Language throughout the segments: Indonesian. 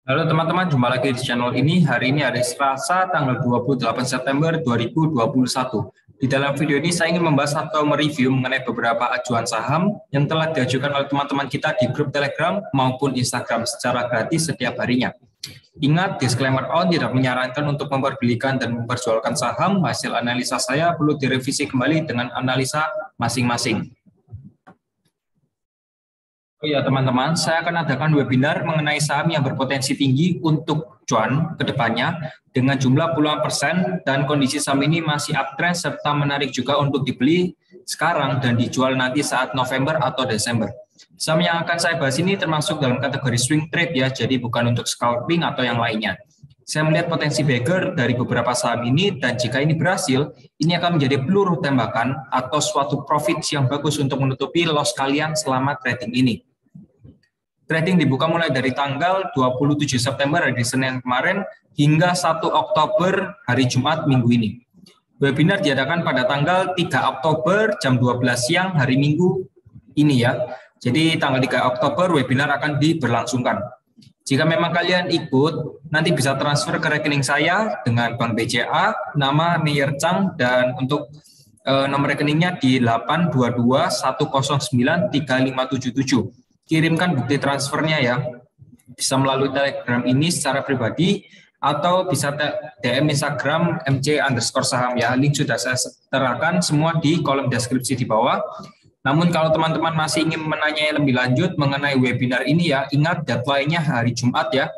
Halo teman-teman, jumpa lagi di channel ini. Hari ini hari Selasa, tanggal 28 September 2021. Di dalam video ini saya ingin membahas atau mereview mengenai beberapa ajuan saham yang telah diajukan oleh teman-teman kita di grup Telegram maupun Instagram secara gratis setiap harinya. Ingat, disclaimer on tidak menyarankan untuk memperbelikan dan memperjualkan saham. Hasil analisa saya perlu direvisi kembali dengan analisa masing-masing. Oh ya teman-teman, saya akan adakan webinar mengenai saham yang berpotensi tinggi untuk cuan ke depannya dengan jumlah puluhan persen dan kondisi saham ini masih uptrend serta menarik juga untuk dibeli sekarang dan dijual nanti saat November atau Desember. Saham yang akan saya bahas ini termasuk dalam kategori swing trade ya, jadi bukan untuk scalping atau yang lainnya. Saya melihat potensi bagger dari beberapa saham ini dan jika ini berhasil, ini akan menjadi peluru tembakan atau suatu profit yang bagus untuk menutupi loss kalian selama trading ini. Trading dibuka mulai dari tanggal 27 September hari Senin kemarin hingga 1 Oktober hari Jumat minggu ini. Webinar diadakan pada tanggal 3 Oktober jam 12 siang hari Minggu ini ya. Jadi tanggal 3 Oktober webinar akan diberlangsungkan. Jika memang kalian ikut, nanti bisa transfer ke rekening saya dengan Bank BCA, nama Meyer Chang, dan untuk nomor rekeningnya di 822109357. Kirimkan bukti transfernya ya, bisa melalui Telegram ini secara pribadi atau bisa DM Instagram MC_saham ya. Link sudah saya serahkan semua di kolom deskripsi di bawah. Namun kalau teman-teman masih ingin menanyai lebih lanjut mengenai webinar ini ya, ingat deadline-nya hari Jumat ya.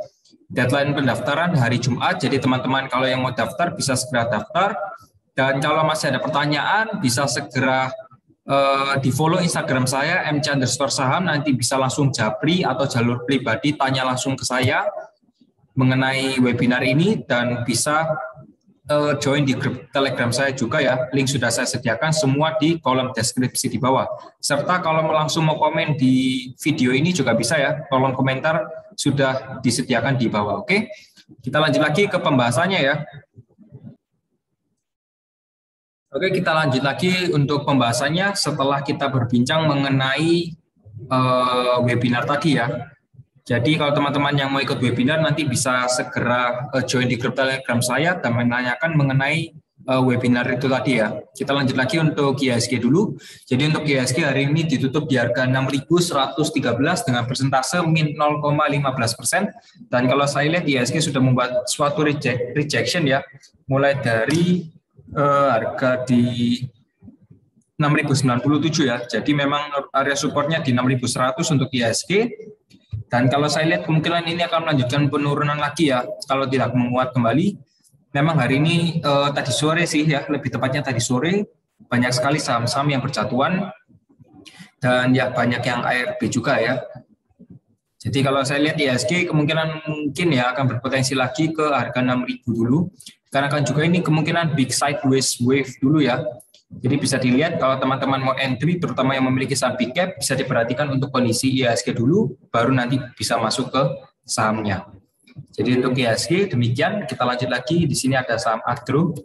Deadline pendaftaran hari Jumat, jadi teman-teman kalau yang mau daftar bisa segera daftar. Dan kalau masih ada pertanyaan bisa segera di follow Instagram saya MC_saham, nanti bisa langsung japri atau jalur pribadi tanya langsung ke saya mengenai webinar ini dan bisa join di grup Telegram saya juga ya. Link sudah saya sediakan semua di kolom deskripsi di bawah. Serta kalau langsung mau komen di video ini juga bisa ya. Kolom komentar sudah disediakan di bawah. Oke. Kita lanjut lagi ke pembahasannya ya. Oke, kita lanjut lagi untuk pembahasannya setelah kita berbincang mengenai webinar tadi ya. Jadi kalau teman-teman yang mau ikut webinar nanti bisa segera join di grup Telegram saya dan menanyakan mengenai webinar itu tadi ya. Kita lanjut lagi untuk IHSG dulu. Jadi untuk IHSG hari ini ditutup di harga 6.113 dengan persentase min 0,15%. Dan kalau saya lihat IHSG sudah membuat suatu rejection ya, mulai dari harga di 6.097 ya. Jadi memang area supportnya di 6.100 untuk IHSG. Dan kalau saya lihat kemungkinan ini akan melanjutkan penurunan lagi ya. Kalau tidak menguat kembali. Memang hari ini tadi sore sih ya, lebih tepatnya tadi sore banyak sekali saham-saham yang berjatuhan dan ya banyak yang ARB juga ya. Jadi kalau saya lihat IHSG kemungkinan mungkin ya akan berpotensi lagi ke harga 6.000 dulu. Karena kan juga ini kemungkinan big sideways wave dulu ya. Jadi bisa dilihat kalau teman-teman mau entry, terutama yang memiliki saham big cap, bisa diperhatikan untuk kondisi IHSG dulu, baru nanti bisa masuk ke sahamnya. Jadi untuk IHSG demikian, kita lanjut lagi. Di sini ada saham Agro.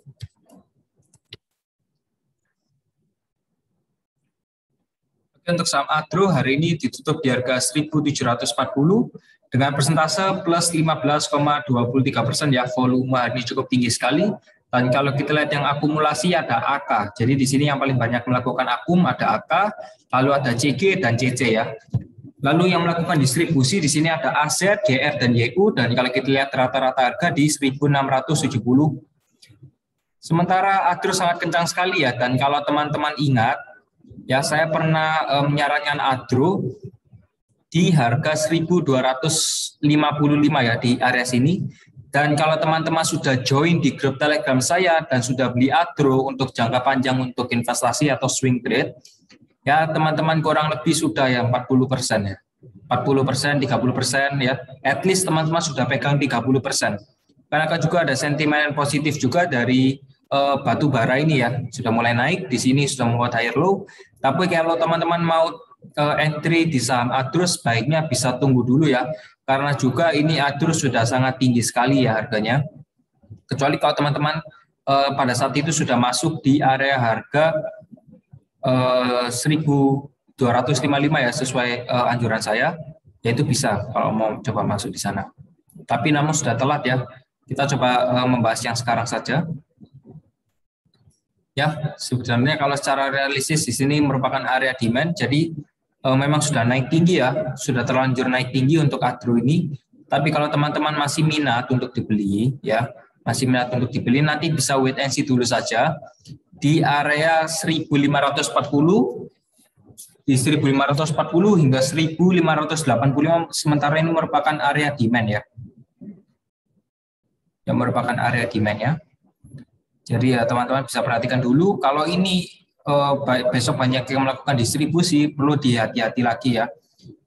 Untuk saham Agro hari ini ditutup di harga 1.740 dengan persentase plus 15,23% ya. Volume hari ini cukup tinggi sekali. Dan kalau kita lihat yang akumulasi ada AK. Jadi di sini yang paling banyak melakukan akum ada AK, lalu ada CG dan CC ya. Lalu yang melakukan distribusi di sini ada AZ, GR dan YU, dan kalau kita lihat rata-rata harga di 1.670. Sementara Agro sangat kencang sekali ya. Dan kalau teman-teman ingat ya, saya pernah menyarankan Agro di harga 1.255 ya di area sini. Dan kalau teman-teman sudah join di grup Telegram saya dan sudah beli Agro untuk jangka panjang untuk investasi atau swing trade, ya teman-teman kurang lebih sudah ya 40% ya. 40%, 30% ya. At least teman-teman sudah pegang 30%. Karena kan juga ada sentimen positif juga dari batu bara ini ya. Sudah mulai naik, di sini sudah membuat higher low. Tapi kalau teman-teman mau entry di saham Agro sebaiknya bisa tunggu dulu ya. Karena juga ini Agro sudah sangat tinggi sekali ya harganya. Kecuali kalau teman-teman pada saat itu sudah masuk di area harga 1.255 ya sesuai anjuran saya, ya itu bisa kalau mau coba masuk di sana. Tapi namun sudah telat ya. Kita coba membahas yang sekarang saja. Ya, sebenarnya kalau secara realistis di sini merupakan area demand, jadi memang sudah naik tinggi ya, sudah terlanjur naik tinggi untuk agro ini. Tapi kalau teman-teman masih minat untuk dibeli, ya, masih minat untuk dibeli, nanti bisa wait and see dulu saja di area 1540, di 1540 hingga 1585, sementara ini merupakan area demand ya. Yang merupakan area demand ya. Jadi ya teman-teman bisa perhatikan dulu, kalau ini besok banyak yang melakukan distribusi, perlu dihati-hati lagi ya.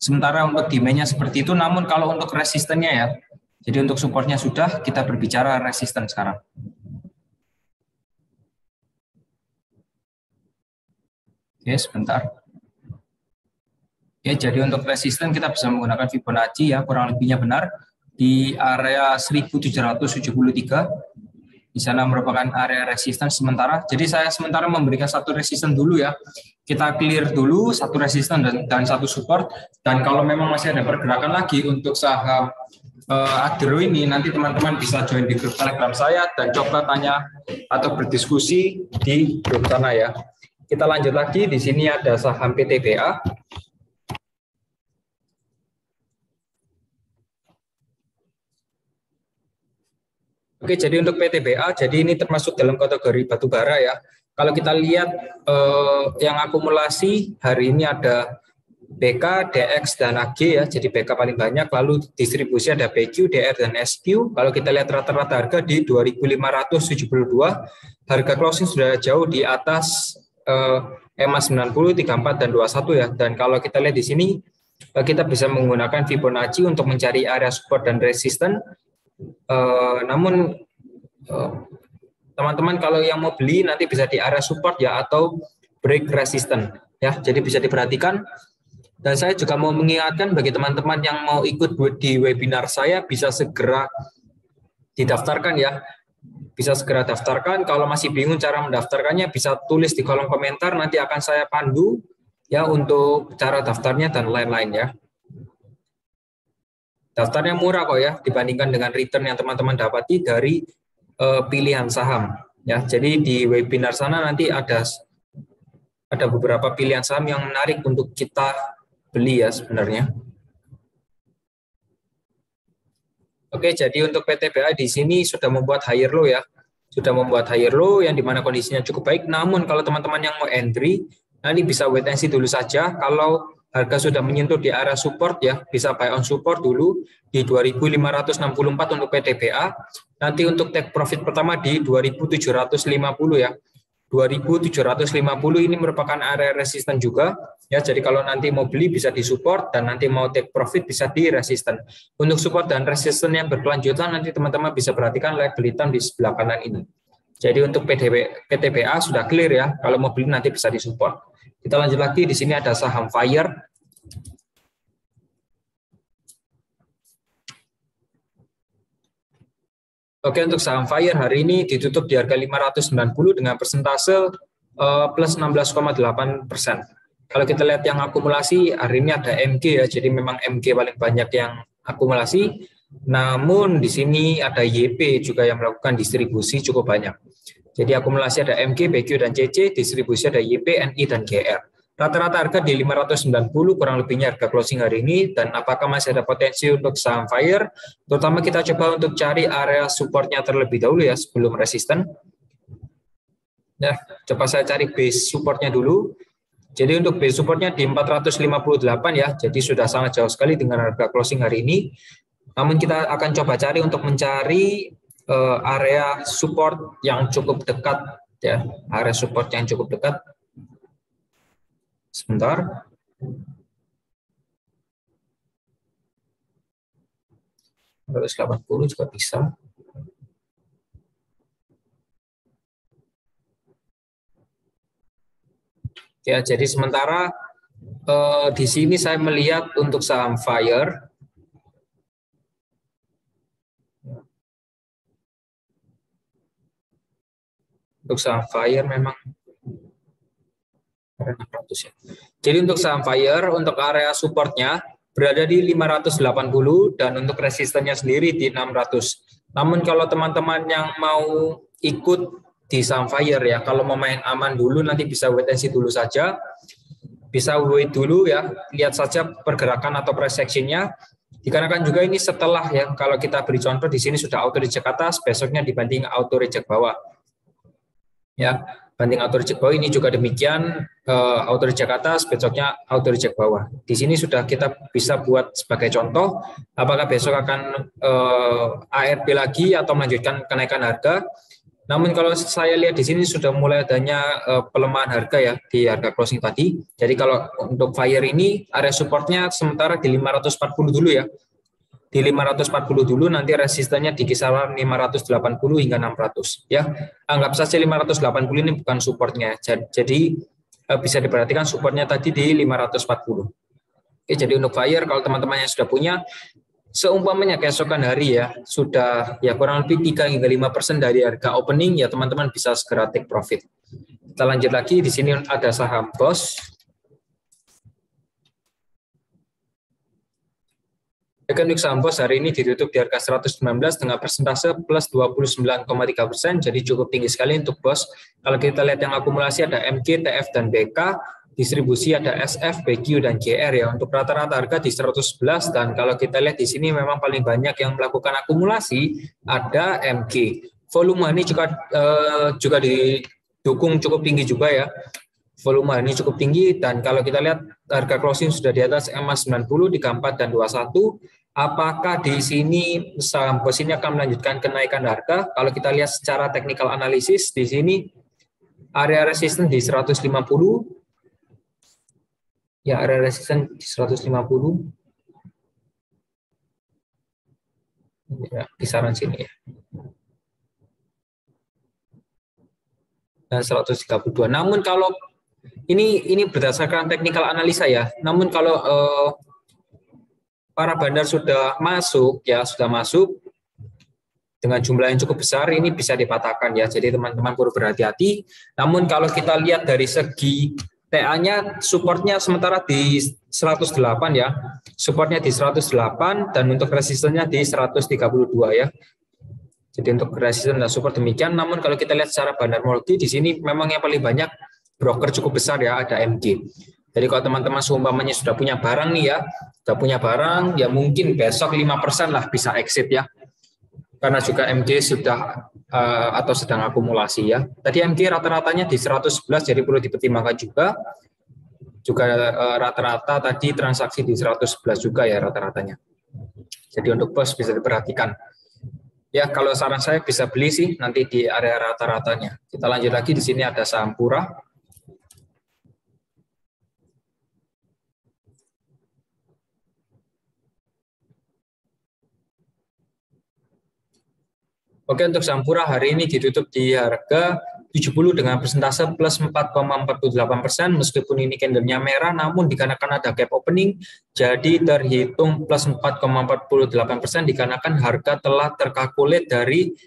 Sementara untuk demand-nya seperti itu, namun kalau untuk resistennya ya, jadi untuk supportnya sudah, kita berbicara resisten sekarang. Oke, sebentar. Oke, jadi untuk resisten kita bisa menggunakan Fibonacci ya, kurang lebihnya benar di area 1773. Di sana merupakan area resisten sementara. Jadi saya sementara memberikan satu resisten dulu ya. Kita clear dulu satu resisten dan satu support. Dan kalau memang masih ada pergerakan lagi untuk saham agro ini, nanti teman-teman bisa join di grup Telegram saya dan coba tanya atau berdiskusi di grup sana ya. Kita lanjut lagi. Di sini ada saham PTBA. Oke, jadi untuk PTBA, jadi ini termasuk dalam kategori batubara ya. Kalau kita lihat yang akumulasi hari ini ada BK, DX, dan AG ya. Jadi BK paling banyak, lalu distribusi ada PQ, DR, dan SQ. Kalau kita lihat rata-rata harga di 2.572, harga closing sudah jauh di atas EMA 90, 34, dan 21 ya. Dan kalau kita lihat di sini, kita bisa menggunakan Fibonacci untuk mencari area support dan resisten. Namun teman-teman kalau yang mau beli nanti bisa di area support ya atau break resisten ya, jadi bisa diperhatikan. Dan saya juga mau mengingatkan bagi teman-teman yang mau ikut di webinar saya, bisa segera didaftarkan ya, bisa segera daftarkan. Kalau masih bingung cara mendaftarkannya bisa tulis di kolom komentar, nanti akan saya pandu ya untuk cara daftarnya dan lain-lain ya. Daftarnya murah kok ya dibandingkan dengan return yang teman-teman dapati dari pilihan saham ya. Jadi di webinar sana nanti ada beberapa pilihan saham yang menarik untuk kita beli ya sebenarnya. Oke, jadi untuk PTBA di sini sudah membuat higher low ya. Sudah membuat higher low yang dimana kondisinya cukup baik. Namun kalau teman-teman yang mau entry nanti bisa wait and see dulu saja. Kalau harga sudah menyentuh di area support ya, bisa buy on support dulu di 2.564 untuk PTBA. Nanti untuk take profit pertama di 2.750 ya. 2.750 ini merupakan area resisten juga ya. Jadi kalau nanti mau beli bisa di support dan nanti mau take profit bisa di resisten. Untuk support dan resisten yang berkelanjutan nanti teman-teman bisa perhatikan label hitam di sebelah kanan ini. Jadi untuk PTBA sudah clear ya. Kalau mau beli nanti bisa di support. Kita lanjut lagi, di sini ada saham Fire. Oke, untuk saham Fire hari ini ditutup di harga 590 dengan persentase plus 16,8%. Kalau kita lihat yang akumulasi hari ini ada MG ya, jadi memang MG paling banyak yang akumulasi. Namun di sini ada YP juga yang melakukan distribusi cukup banyak. Jadi akumulasi ada MG, BQ, dan CC, distribusi ada YP, NI, dan GR. Rata-rata harga di 590, kurang lebihnya harga closing hari ini. Dan apakah masih ada potensi untuk saham Fire? Terutama kita coba untuk cari area supportnya terlebih dahulu ya, sebelum resisten. Nah, coba saya cari base supportnya dulu. Jadi untuk base supportnya di 458 ya, jadi sudah sangat jauh sekali dengan harga closing hari ini. Namun kita akan coba cari untuk mencari area support yang cukup dekat ya, area support yang cukup dekat. Sebentar. Harus 80 juga bisa. Ya, jadi sementara di sini saya melihat untuk saham Fire. Untuk saham Fire memang 600 ya. Jadi untuk saham Fire, untuk area supportnya berada di 580 dan untuk resistennya sendiri di 600. Namun kalau teman-teman yang mau ikut di saham FIRE ya, kalau mau main aman dulu nanti bisa wait and see dulu saja. Bisa wait dulu ya, lihat saja pergerakan atau price action-nya. Dikarenakan juga ini setelah ya, kalau kita beri contoh di sini sudah auto reject atas, besoknya dibanding auto reject bawah. Ya, banding auto reject bawah ini juga demikian, auto reject atas, besoknya auto reject bawah. Di sini sudah kita bisa buat sebagai contoh, apakah besok akan ARB lagi atau melanjutkan kenaikan harga. Namun kalau saya lihat di sini sudah mulai adanya pelemahan harga ya di harga closing tadi. Jadi kalau untuk FIRE ini area supportnya sementara di 540 dulu ya. Di 540 dulu, nanti resistennya di kisaran 580 hingga 600 ya. Anggap saja 580 ini bukan supportnya. Jadi bisa diperhatikan supportnya tadi di 540. Oke, jadi untuk FIRE kalau teman-teman yang sudah punya, seumpamanya keesokan hari ya sudah ya kurang lebih 3 hingga 5% dari harga opening ya, teman-teman bisa segera take profit. Kita lanjut lagi, di sini ada saham BOS. Untuk saham BOS hari ini ditutup di harga 119 dengan persentase plus 29,3%, jadi cukup tinggi sekali untuk BOS. Kalau kita lihat yang akumulasi ada MG, TF, dan BK. Distribusi ada SF, BQ, dan GR ya. Untuk rata-rata harga di 111, dan kalau kita lihat di sini memang paling banyak yang melakukan akumulasi ada MG. Volume ini juga didukung cukup tinggi juga ya. Volume ini cukup tinggi, dan kalau kita lihat harga closing sudah di atas EMA 90 di K4 dan 21. Apakah di sini saham BOS ini akan melanjutkan kenaikan harga? Kalau kita lihat secara technical analysis di sini area resisten di 150. Ya, area resisten di 150. Ya, kisaran sini ya. Dan 132. Namun kalau ini berdasarkan technical analisa ya. Namun kalau para bandar sudah masuk dengan jumlah yang cukup besar, ini bisa dipatahkan ya. Jadi teman-teman perlu berhati-hati. Namun kalau kita lihat dari segi TA-nya, supportnya sementara di 108 ya. Supportnya di 108 dan untuk resistennya di 132 ya. Jadi untuk resisten dan support demikian. Namun kalau kita lihat secara bandarmologi di sini memang yang paling banyak broker cukup besar ya, ada MG. Jadi kalau teman-teman seumpamanya sudah punya barang nih ya, ya mungkin besok 5% lah bisa exit ya. Karena juga MG sudah atau sedang akumulasi ya. Tadi MG rata-ratanya di 111, jadi perlu dipertimbangkan juga. Juga rata-rata tadi transaksi di 111 juga ya rata-ratanya. Jadi untuk BOS bisa diperhatikan. Ya, kalau saran saya bisa beli sih nanti di area rata-ratanya. Kita lanjut lagi, di sini ada saham Pura. Oke, untuk saham Pura hari ini ditutup di harga 70 dengan persentase plus 4,48%, meskipun ini candlenya merah, namun dikarenakan ada gap opening, jadi terhitung plus 4,48% dikarenakan harga telah terkalkulit dari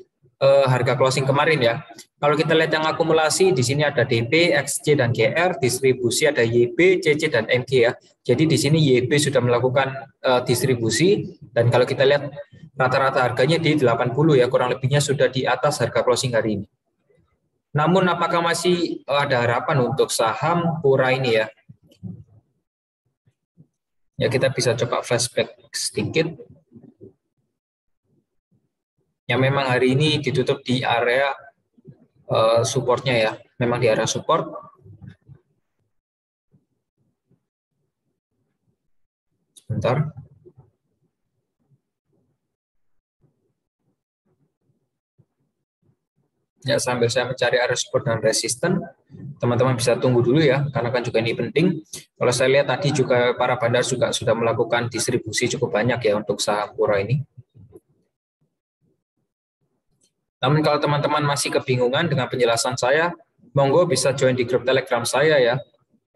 harga closing kemarin ya. Kalau kita lihat yang akumulasi, di sini ada DP, XC, dan GR, distribusi ada YB, CC, dan MG ya. Jadi di sini YB sudah melakukan distribusi, dan kalau kita lihat rata-rata harganya di 80 ya, kurang lebihnya sudah di atas harga closing hari ini. Namun apakah masih ada harapan untuk saham Pura ini ya? Ya, kita bisa coba flashback sedikit. Yang memang hari ini ditutup di area supportnya ya, memang di area support. Sebentar. Ya, sambil saya mencari area support dan resisten, teman-teman bisa tunggu dulu ya, karena kan juga ini penting. Kalau saya lihat tadi juga para bandar juga sudah melakukan distribusi cukup banyak ya untuk saham Pura ini. Namun kalau teman-teman masih kebingungan dengan penjelasan saya, monggo bisa join di grup Telegram saya ya.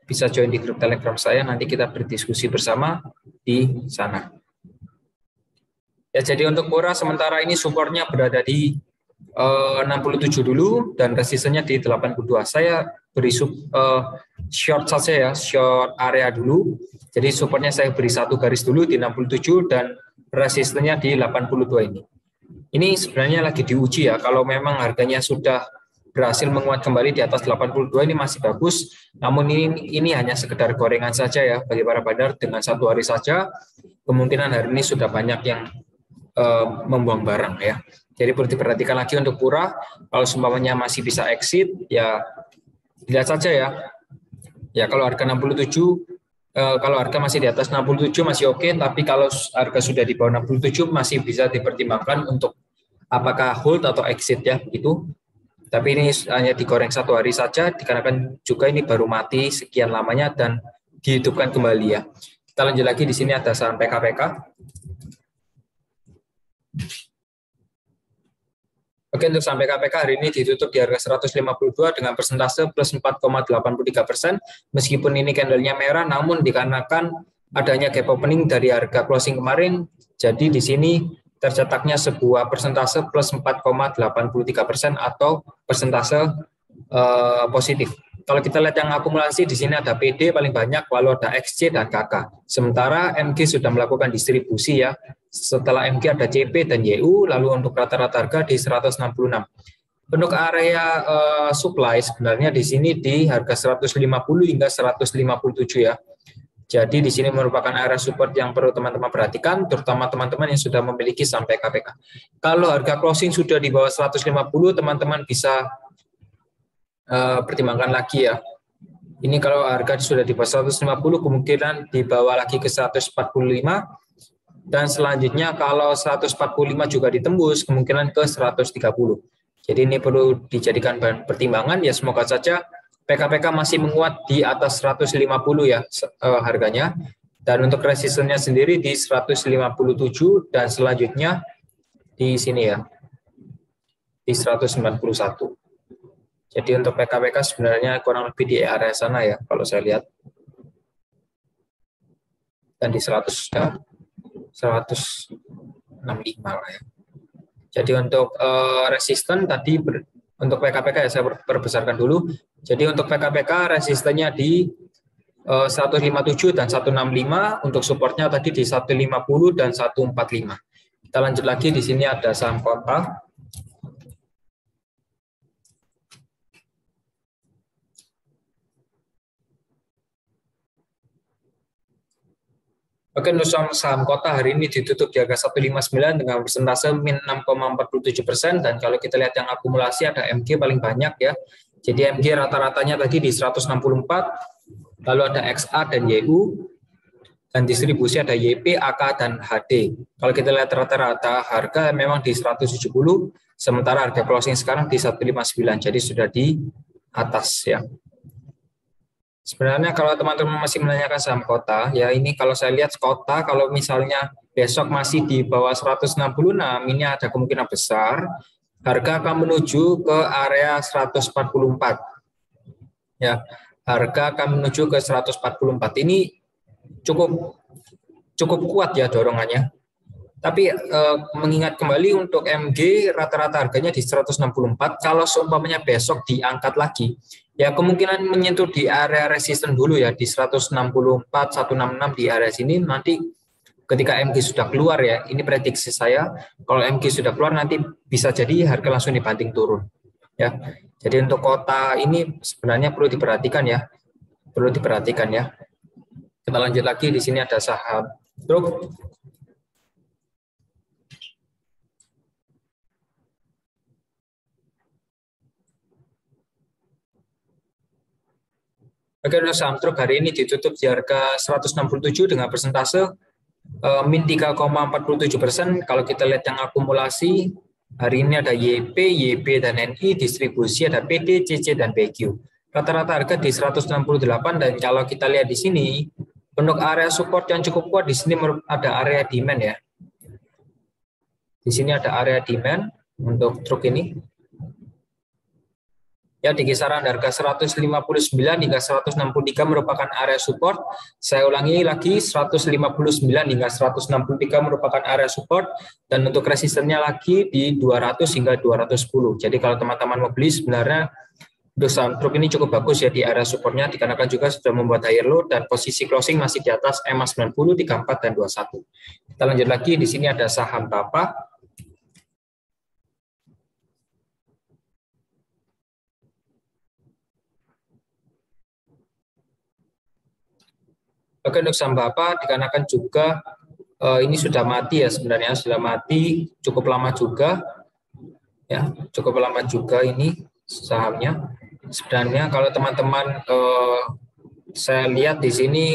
Bisa join di grup Telegram saya, nanti kita berdiskusi bersama di sana. Ya, jadi untuk Pura sementara ini supportnya berada di 67 dulu dan resistennya di 82. Saya beri short saja ya, short area dulu. Jadi supportnya saya beri satu garis dulu di 67 dan resistennya di 82 ini. Ini sebenarnya lagi diuji ya, kalau memang harganya sudah berhasil menguat kembali di atas 82 ini masih bagus, namun ini hanya sekedar gorengan saja ya bagi para bandar. Dengan satu hari saja kemungkinan hari ini sudah banyak yang membuang barang ya. Jadi perlu diperhatikan lagi untuk Pura, kalau seumpamanya masih bisa exit ya lihat saja ya. Ya kalau harga 67, kalau harga masih di atas 67 masih oke, tapi kalau harga sudah di bawah 67 masih bisa dipertimbangkan untuk apakah hold atau exit ya begitu. Tapi ini hanya digoreng satu hari saja, dikarenakan juga ini baru mati sekian lamanya dan dihidupkan kembali ya. Kita lanjut lagi, di sini ada saham PKPK. Oke, untuk saham PKPK hari ini ditutup di harga 152 dengan persentase plus 4,83%. Meskipun ini candlenya merah, namun dikarenakan adanya gap opening dari harga closing kemarin, jadi di sini tercetaknya sebuah persentase plus 4,83% atau persentase positif. Kalau kita lihat yang akumulasi, di sini ada PD paling banyak, lalu ada XC dan KK. Sementara MG sudah melakukan distribusi ya. Setelah MG ada CP dan YU, lalu untuk rata-rata harga di 166. Untuk area supply sebenarnya di sini di harga 150 hingga 157 ya. Jadi di sini merupakan area support yang perlu teman-teman perhatikan, terutama teman-teman yang sudah memiliki saham PKPK. Kalau harga closing sudah di bawah 150, teman-teman bisa pertimbangkan lagi ya. Ini kalau harga sudah di bawah 150, kemungkinan dibawa lagi ke 145. Dan selanjutnya kalau 145 juga ditembus, kemungkinan ke 130. Jadi ini perlu dijadikan bahan pertimbangan ya, semoga saja PKPK masih menguat di atas 150 ya harganya. Dan untuk resistennya sendiri di 157 dan selanjutnya di sini ya, di 191. Jadi untuk PKPK sebenarnya kurang lebih di area sana ya kalau saya lihat. Dan di 165 lah ya. Jadi untuk resisten tadi untuk PKPK ya saya perbesarkan dulu. Jadi untuk PKPK resistennya di 157 dan 165, untuk supportnya tadi di 150 dan 145. Kita lanjut lagi, di sini ada saham Kota. Oke, untuk saham Kota hari ini ditutup di harga 159 dengan persentase min 6,47%, dan kalau kita lihat yang akumulasi ada MG paling banyak ya. Jadi MG rata-ratanya tadi di 164, lalu ada XA dan YU, dan distribusi ada YP, AK, dan HD. Kalau kita lihat rata-rata harga memang di 170, sementara harga closing sekarang di 159, jadi sudah di atas ya. Sebenarnya kalau teman-teman masih menanyakan saham Kota, ya ini kalau saya lihat Kota, kalau misalnya besok masih di bawah 166, ini ada kemungkinan besar harga akan menuju ke area 144. Ya, harga akan menuju ke 144. Ini cukup kuat ya dorongannya. Tapi mengingat kembali untuk MG rata-rata harganya di 164, kalau seumpamanya besok diangkat lagi, ya kemungkinan menyentuh di area resisten dulu ya di 164, 166 di area sini. Nanti ketika MG sudah keluar ya, ini prediksi saya, kalau MG sudah keluar nanti bisa jadi harga langsung dibanting turun. Ya, jadi untuk Kota ini sebenarnya perlu diperhatikan ya, Kita lanjut lagi, di sini ada saham Truk. Oke, untuk saham Truk hari ini ditutup di harga 167 dengan persentase min 3,47%. Kalau kita lihat yang akumulasi, hari ini ada YP, YB, dan NI, distribusi ada PD, CC, dan PQ. Rata-rata harga di 168, dan kalau kita lihat di sini, untuk area support yang cukup kuat, di sini ada area demand ya. Di sini ada area demand untuk Truk ini. Ya, di kisaran harga 159 hingga 163 merupakan area support. Saya ulangi lagi, 159 hingga 163 merupakan area support, dan untuk resistennya lagi di 200 hingga 210. Jadi kalau teman-teman mau beli sebenarnya Untuk saham truk ini cukup bagus ya di area supportnya, dikarenakan juga sudah membuat higher low dan posisi closing masih di atas EMA 90, 34, dan 21. Kita lanjut lagi, di sini ada saham Bapak. Oke, untuk saham Bapak dikarenakan juga ini sudah mati ya, sebenarnya sudah mati cukup lama juga ya, cukup lama juga ini sahamnya. Sebenarnya kalau teman-teman saya lihat di sini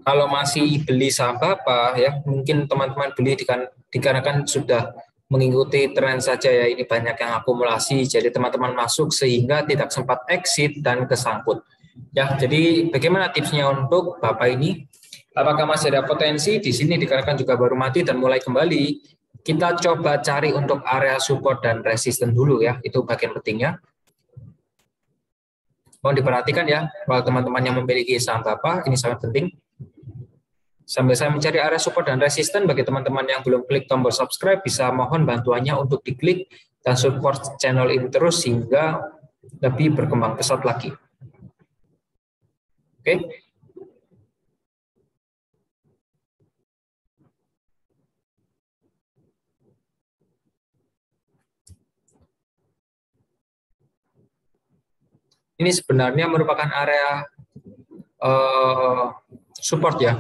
kalau masih beli saham Bapak ya, mungkin teman-teman beli dikarenakan sudah mengikuti tren saja ya, ini banyak yang akumulasi, jadi teman-teman masuk sehingga tidak sempat exit dan kesangkut. Ya, jadi bagaimana tipsnya untuk Bapak ini? Apakah masih ada potensi? Di sini dikarenakan juga baru mati dan mulai kembali, kita coba cari untuk area support dan resisten dulu ya, itu bagian pentingnya. Mohon diperhatikan ya, kalau teman-teman yang memiliki saham Bapak, ini sangat penting. Sambil saya mencari area support dan resisten, bagi teman-teman yang belum klik tombol subscribe, bisa mohon bantuannya untuk diklik dan support channel ini terus sehingga lebih berkembang pesat lagi. Oke. Ini sebenarnya merupakan area support ya.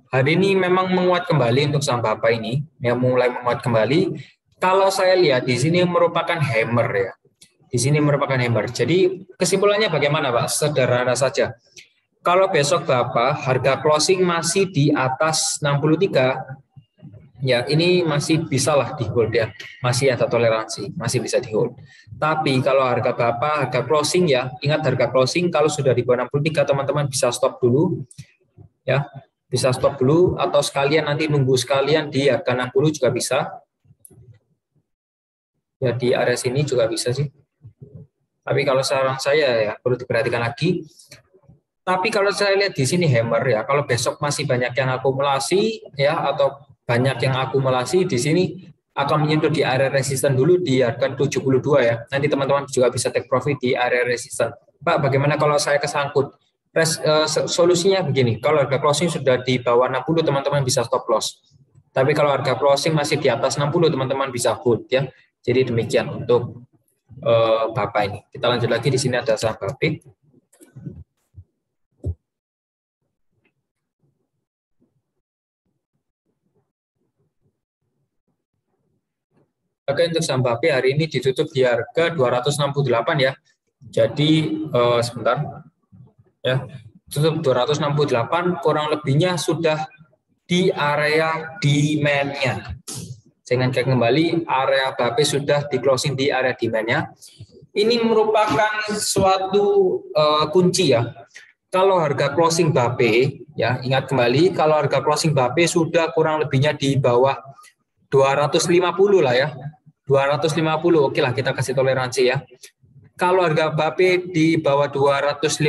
Hari ini memang menguat kembali untuk saham Bapak ini, yang mulai menguat kembali. Kalau saya lihat di sini merupakan hammer ya. Di sini merupakan hammer. Jadi kesimpulannya bagaimana Pak? Sederhana saja. Kalau besok Bapak harga closing masih di atas 63, ya ini masih bisa lah di hold ya. Masih ada toleransi, masih bisa di hold. Tapi kalau harga Bapak, harga closing ya, ingat harga closing kalau sudah di bawah 63 teman-teman bisa stop dulu. Ya, bisa stop dulu atau sekalian nanti nunggu sekalian di harga 60 juga bisa. Ya di area sini juga bisa sih. Tapi kalau saran saya ya perlu diperhatikan lagi. Tapi kalau saya lihat di sini hammer ya, kalau besok masih banyak yang akumulasi ya atau banyak yang akumulasi di sini akan menyentuh di area resisten dulu di harga 72 ya. Nanti teman-teman juga bisa take profit di area resisten. Pak, bagaimana kalau saya kesangkut? Solusinya begini, kalau harga closing sudah di bawah 60 teman-teman bisa stop loss. Tapi kalau harga closing masih di atas 60 teman-teman bisa hold ya. Jadi demikian untuk Bapak ini. Kita lanjut lagi, di sini ada saham Bapak. Oke, untuk saham Bape hari ini ditutup di harga 268 ya. Jadi sebentar ya. Tutup 268, kurang lebihnya sudah di area demand-nya. Jangan cek kembali, area Bape sudah di closing di area demand-nya. Ini merupakan suatu kunci ya. Kalau harga closing Bape ya, ingat kembali kalau harga closing Bape sudah kurang lebihnya di bawah 250 lah ya. 250, oke lah kita kasih toleransi ya. Kalau harga Bape di bawah 250,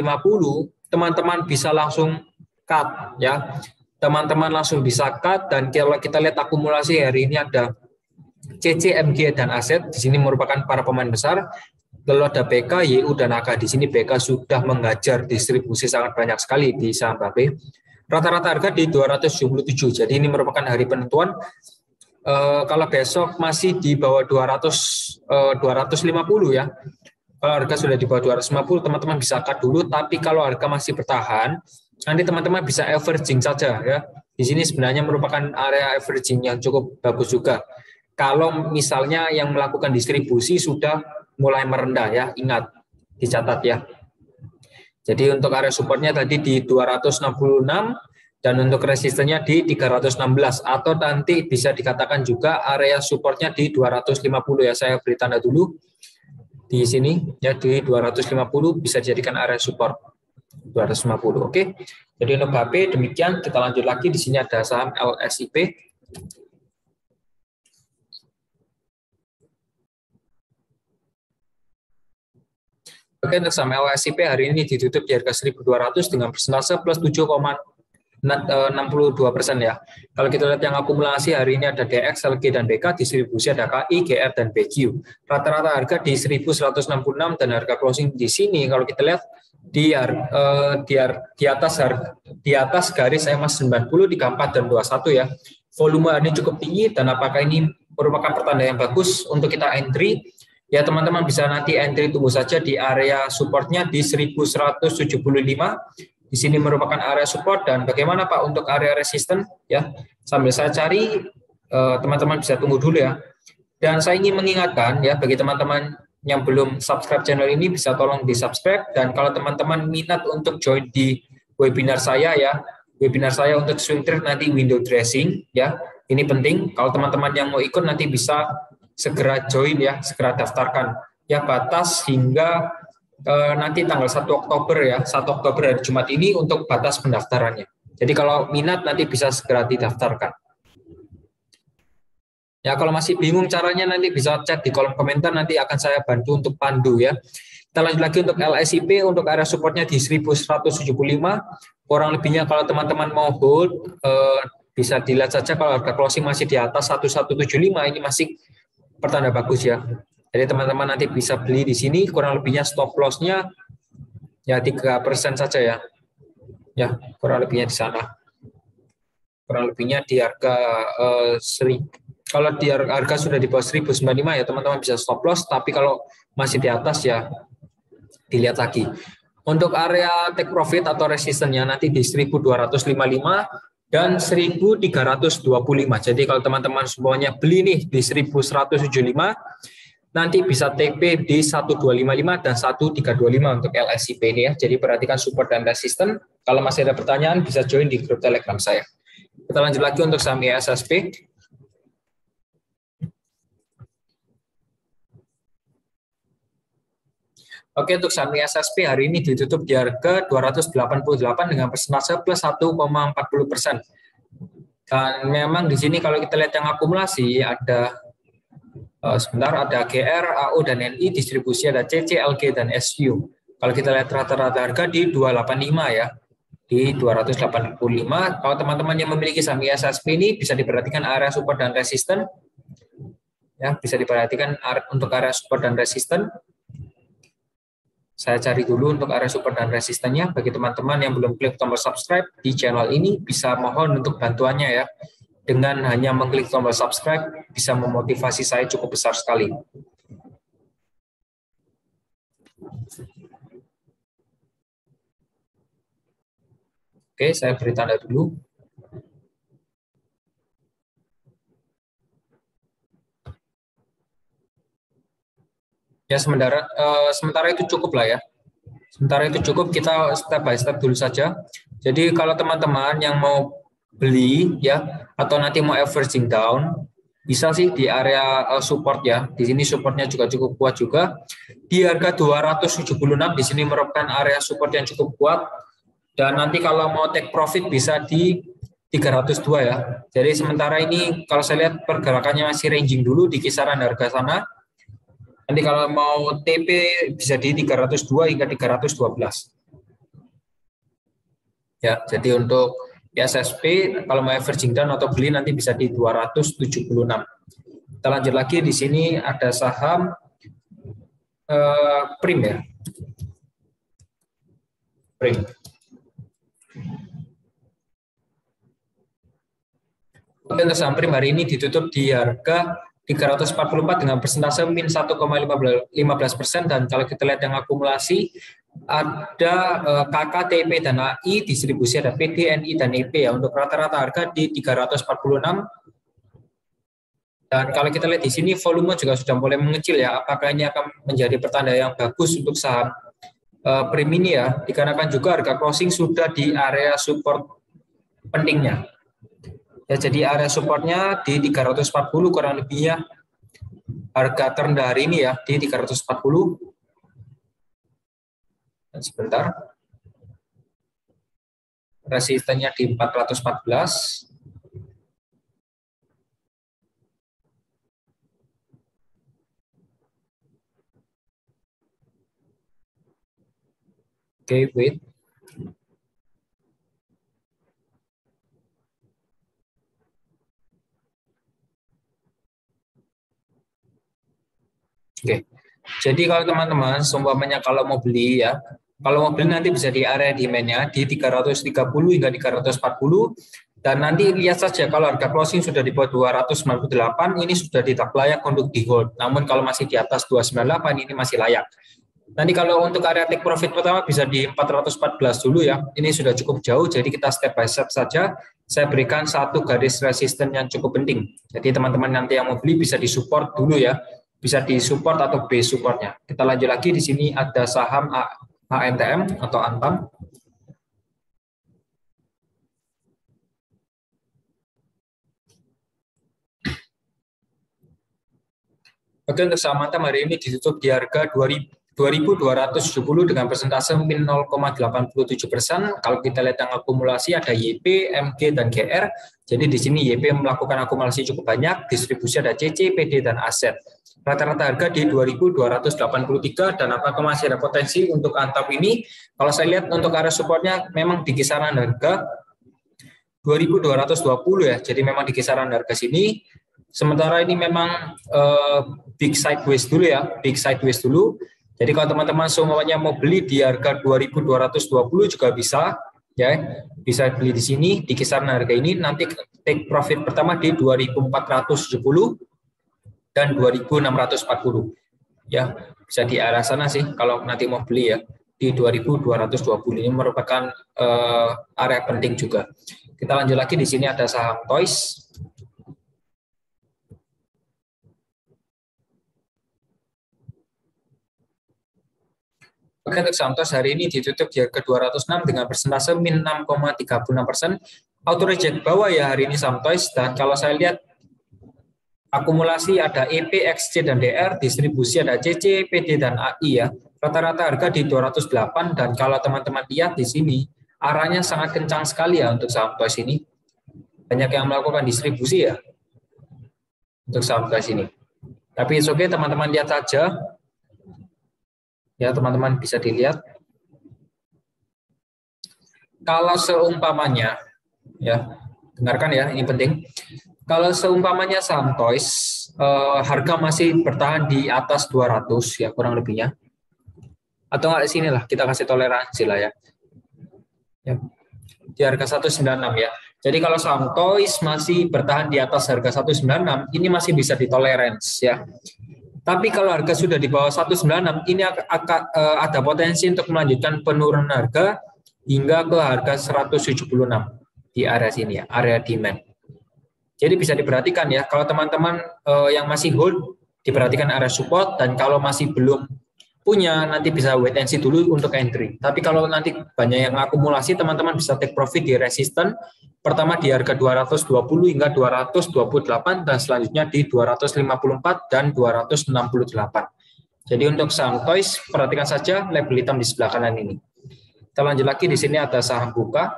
teman-teman bisa langsung cut ya. Teman-teman langsung bisa cut, dan kalau kita lihat akumulasi hari ini ada CCMG dan aset, di sini merupakan para pemain besar. Lalu ada BK, YU, dan AK. Di sini BK sudah mengajar distribusi sangat banyak sekali di saham Bape. Rata-rata harga di 277, jadi ini merupakan hari penentuan. Kalau besok masih di bawah 250 ya. Kalau harga sudah di bawah 250, teman-teman bisa cut dulu. Tapi kalau harga masih bertahan, nanti teman-teman bisa averaging saja ya. Di sini sebenarnya merupakan area averaging yang cukup bagus juga. Kalau misalnya yang melakukan distribusi sudah mulai merendah ya, ingat dicatat ya. Jadi untuk area supportnya tadi di 266. Dan untuk resistennya di 316, atau nanti bisa dikatakan juga area supportnya di 250 ya. Saya beri tanda dulu di sini ya, di 250 bisa dijadikan area support 250. Oke. Jadi untuk Bape demikian. Kita lanjut lagi, di sini ada saham LSIP. Oke, untuk saham LSIP hari ini ditutup di harga 1.200 dengan persentase plus 7,6%. 62% ya. Kalau kita lihat yang akumulasi hari ini ada DX, LG, dan BK, distribusi ada KI, GR, dan BQ. Rata-rata harga di 1166 dan harga closing di sini kalau kita lihat di atas garis EMA 90 di 4 dan 21 ya. Volume ini cukup tinggi dan apakah ini merupakan pertanda yang bagus untuk kita entry? Ya teman-teman bisa nanti entry tunggu saja di area supportnya di 1175. Di sini merupakan area support dan bagaimana Pak untuk area resisten ya. Sambil saya cari teman-teman bisa tunggu dulu ya. Dan saya ingin mengingatkan ya bagi teman-teman yang belum subscribe channel ini bisa tolong di subscribe dan kalau teman-teman minat untuk join di webinar saya ya. Webinar saya untuk swing trade nanti window dressing ya. Ini penting kalau teman-teman yang mau ikut nanti bisa segera join ya, segera daftarkan. Ya batas hingga nanti tanggal 1 Oktober ya, 1 Oktober hari Jumat ini untuk batas pendaftarannya. Jadi kalau minat nanti bisa segera didaftarkan. Ya kalau masih bingung caranya nanti bisa chat di kolom komentar, nanti akan saya bantu untuk pandu ya. Kita lanjut lagi untuk LSIP, untuk area supportnya di 1175, kurang lebihnya kalau teman-teman mau hold, bisa dilihat saja kalau harga closing masih di atas 1175, ini masih pertanda bagus ya. Jadi teman-teman nanti bisa beli di sini, kurang lebihnya stop loss-nya ya 3% saja ya. Ya, kurang lebihnya di sana. Kurang lebihnya di harga kalau di harga sudah di bawah 1095 ya teman-teman bisa stop loss, tapi kalau masih di atas ya dilihat lagi. Untuk area take profit atau resistennya nanti di 1255 dan 1325. Jadi kalau teman-teman semuanya beli nih di 1175 nanti bisa TP di 1255 dan 1325 untuk LSIP ini ya. Jadi perhatikan support dan resisten. Kalau masih ada pertanyaan bisa join di grup Telegram saya. Kita lanjut lagi untuk saham ISSP. Oke, untuk saham ISSP hari ini ditutup di harga 288 dengan persentase plus 1,40%. Dan memang di sini kalau kita lihat yang akumulasi ada sebentar ada GR, AO, dan NI, distribusi ada CC, LG, dan SU. Kalau kita lihat rata-rata harga di 285 ya, di 285. Kalau teman-teman yang memiliki saham ISSP ini bisa diperhatikan area support dan resisten. Ya, bisa diperhatikan untuk area support dan resisten. Saya cari dulu untuk area support dan resistennya. Bagi teman-teman yang belum klik tombol subscribe di channel ini, bisa mohon untuk bantuannya ya. Dengan hanya mengklik tombol subscribe, bisa memotivasi saya cukup besar sekali. Oke, saya beri tanda dulu. Ya, sementara itu cukup lah ya. Sementara itu cukup, kita step by step dulu saja. Jadi kalau teman-teman yang mau beli ya atau nanti mau averaging down, bisa sih di area support ya. Di sini supportnya juga cukup kuat juga. Di harga 276 di sini merupakan area support yang cukup kuat. Dan nanti kalau mau take profit bisa di 302 ya. Jadi sementara ini kalau saya lihat pergerakannya masih ranging dulu di kisaran harga sana. Nanti kalau mau TP bisa di 302 hingga 312. Ya, jadi untuk ISSP kalau mau averaging down atau beli nanti bisa di 276. Kita lanjut lagi di sini ada saham Prim ya. Prim. Untuk saham Prim hari ini ditutup di harga 344 dengan persentase min 1,15% dan kalau kita lihat yang akumulasi ada KK, TP, dan AI, distribusi ada PD, NI, dan EP ya. Untuk rata-rata harga di 346. Dan kalau kita lihat di sini volume juga sudah mulai mengecil ya. Apakah ini akan menjadi pertanda yang bagus untuk saham Prim ini ya? Dikarenakan juga harga closing sudah di area support pentingnya. Ya, jadi area supportnya di 340 kurang lebihnya harga terendah hari ini ya di 340. Dan sebentar. Resistennya di 414. Oke, wait. Oke. Jadi kalau teman-teman, seumpamanya kalau mau beli ya, kalau mau beli nanti bisa di area demand-nya di 330 hingga 340, dan nanti lihat saja kalau harga closing sudah di bawah 298, ini sudah tidak layak untuk di hold. Namun kalau masih di atas 298 ini masih layak. Nanti kalau untuk area take profit pertama bisa di 414 dulu ya. Ini sudah cukup jauh, jadi kita step by step saja. Saya berikan satu garis resisten yang cukup penting. Jadi teman-teman nanti yang mau beli bisa disupport dulu ya. Bisa disupport atau base supportnya. Kita lanjut lagi, di sini ada saham ANTM atau Antam. Oke, untuk saham Antam hari ini ditutup di harga 2.270 dengan persentase min 0,87%. Kalau kita lihat yang akumulasi ada YP, MG, dan GR. Jadi di sini YP melakukan akumulasi cukup banyak, distribusi ada CC, PD, dan aset. Rata-rata harga di 2.283 dan apakah masih ada potensi untuk Antam ini? Kalau saya lihat untuk area supportnya memang di kisaran harga 2.220 ya. Jadi memang di kisaran harga sini. Sementara ini memang big sideways dulu ya, big sideways dulu. Jadi kalau teman-teman semuanya mau beli di harga 2.220 juga bisa ya. Bisa beli di sini di kisaran harga ini, nanti take profit pertama di 2.470 dan 2.640 ya, bisa di arah sana sih kalau nanti mau beli ya, di 2.220 ini merupakan area penting juga. Kita lanjut lagi, di sini ada saham Toys. Oke, untuk saham Toys hari ini ditutup di harga 206 dengan persentase min 6,36%. Auto reject bawah ya hari ini saham Toys, dan kalau saya lihat akumulasi ada EP, XC, dan DR, distribusi ada CC, PD, dan AI ya. Rata-rata harga di 208, dan kalau teman-teman lihat di sini, arahnya sangat kencang sekali ya untuk saham Toys ini. Banyak yang melakukan distribusi ya untuk saham Toys ini. Tapi oke, teman-teman lihat saja. Ya, teman-teman bisa dilihat. Kalau seumpamanya, ya, dengarkan ya, ini penting. Kalau seumpamanya saham Toys, harga masih bertahan di atas 200 ya kurang lebihnya. Atau nggak di sini lah, kita kasih toleransi lah ya. Di harga 196 ya. Jadi kalau saham Toys masih bertahan di atas harga 196, ini masih bisa ditoleransi ya. Tapi kalau harga sudah di bawah 196, ini akan ada potensi untuk melanjutkan penurunan harga hingga ke harga 176 di area sini ya, area demand. Jadi bisa diperhatikan ya, kalau teman-teman yang masih hold, diperhatikan area support, dan kalau masih belum punya, nanti bisa wait and see dulu untuk entry. Tapi kalau nanti banyak yang akumulasi, teman-teman bisa take profit di resisten, pertama di harga 220 hingga 228, dan selanjutnya di 254 dan 268. Jadi untuk saham Toys, perhatikan saja label hitam di sebelah kanan ini. Kita lanjut lagi, di sini ada saham Buka.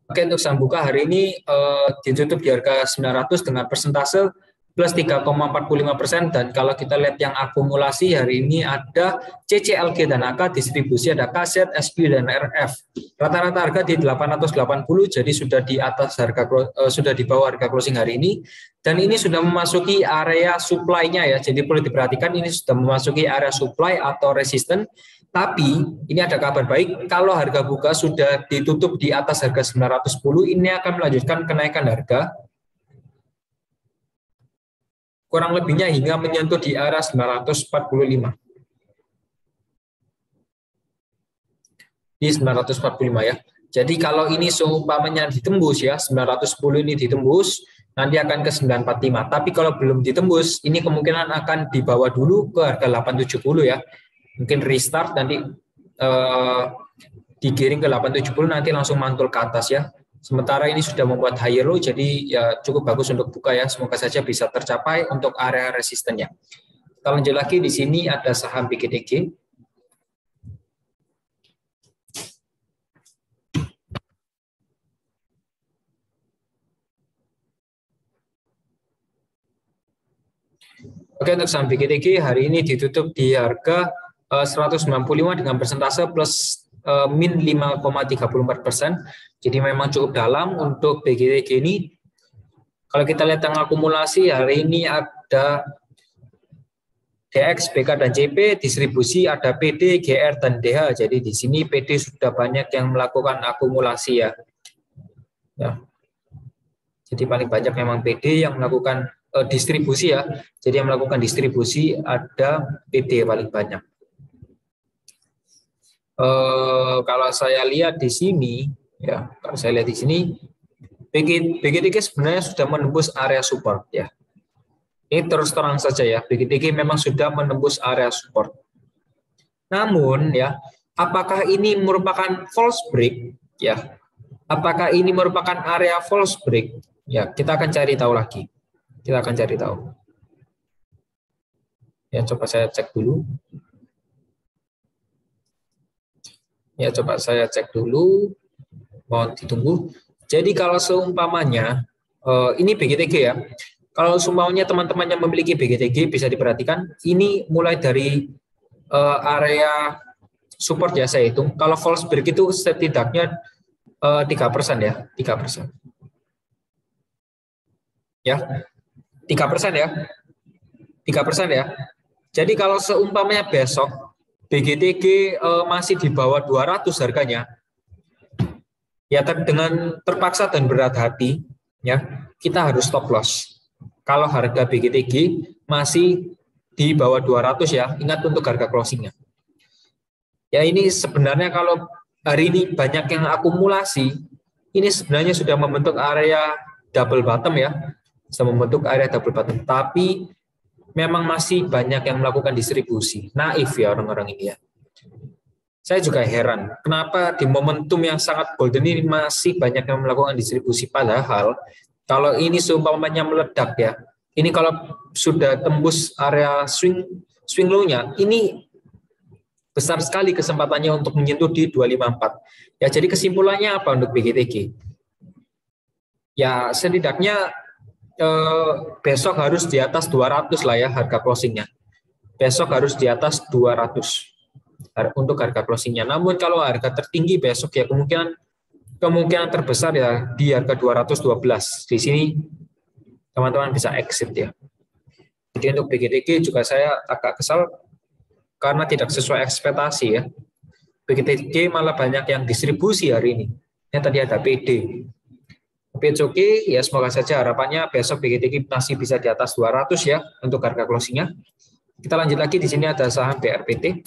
Oke, untuk saham Buka hari ini ditutup di harga 900 dengan persentase plus 3,45%, dan kalau kita lihat yang akumulasi hari ini ada CCLG dan AK, distribusi ada KZ, SB, dan RF. Rata-rata harga di 880, jadi sudah di atas harga sudah di bawah harga closing hari ini, dan ini sudah memasuki area supply-nya ya. Jadi perlu diperhatikan, ini sudah memasuki area supply atau resisten. Tapi ini ada kabar baik, kalau harga Buka sudah ditutup di atas harga 910, ini akan melanjutkan kenaikan harga kurang lebihnya hingga menyentuh di area 945. Di 945 ya. Jadi kalau ini seumpamanya ditembus ya, 910 ini ditembus, nanti akan ke 945. Tapi kalau belum ditembus, ini kemungkinan akan dibawa dulu ke harga 870 ya. Mungkin restart nanti digiring ke 870, nanti langsung mantul ke atas ya. Sementara ini sudah membuat higher low, jadi ya cukup bagus untuk Buka ya. Semoga saja bisa tercapai untuk area resistennya. Kita lanjut lagi, di sini ada saham BGTG. Oke, untuk saham BGTG hari ini ditutup di harga 195 dengan persentase plus min 5,34%. Jadi memang cukup dalam untuk BGTG ini. Kalau kita lihat yang akumulasi hari ini ada DX, BK, dan CP, distribusi ada PD, GR, dan DH. Jadi di sini PD sudah banyak yang melakukan akumulasi ya. Jadi paling banyak memang PD yang melakukan distribusi ya. Jadi yang melakukan distribusi ada PD paling banyak. Kalau saya lihat di sini ya, BGTG sebenarnya sudah menembus area support ya. Ini terus terang saja ya, BGTG memang sudah menembus area support. Namun ya, apakah ini merupakan false break ya? Apakah ini merupakan area false break? Ya, kita akan cari tahu lagi. Kita akan cari tahu. Ya, coba saya cek dulu. Ya, coba saya cek dulu. Mohon ditunggu. Jadi kalau seumpamanya ini BGTG ya. Kalau seumpamanya teman-teman yang memiliki BGTG bisa diperhatikan, ini mulai dari area support ya saya hitung. Kalau false break itu setidaknya 3% ya, 3%. Ya, 3% ya, 3% ya. Jadi kalau seumpamanya besok BGTG masih di bawah 200 harganya, ya dengan terpaksa dan berat hati, ya kita harus stop loss. Kalau harga BGTG masih di bawah 200 ya, ingat untuk harga closingnya. Ya ini sebenarnya kalau hari ini banyak yang akumulasi, ini sebenarnya sudah membentuk area double bottom ya, sudah membentuk area double bottom. Tapi memang masih banyak yang melakukan distribusi. Naif ya orang-orang ini ya. Saya juga heran, kenapa di momentum yang sangat golden ini masih banyak yang melakukan distribusi. Padahal kalau ini seumpamanya meledak ya, ini kalau sudah tembus area swing low-nya, ini besar sekali kesempatannya untuk menyentuh di 254. Ya, jadi kesimpulannya apa untuk BGTG? Ya, setidaknya besok harus di atas 200 lah ya harga closingnya. Besok harus di atas 200 untuk harga closingnya. Namun kalau harga tertinggi besok ya kemungkinan terbesar ya di harga 212. Di sini teman-teman bisa exit ya. Jadi untuk BGTG juga saya agak kesal karena tidak sesuai ekspektasi ya. BGTG malah banyak yang distribusi hari ini. Yang tadi ada PD. Tapi oke, ya semoga saja harapannya besok BGTG masih bisa di atas 200 ya untuk harga closingnya. Kita lanjut lagi, di sini ada saham BRPT.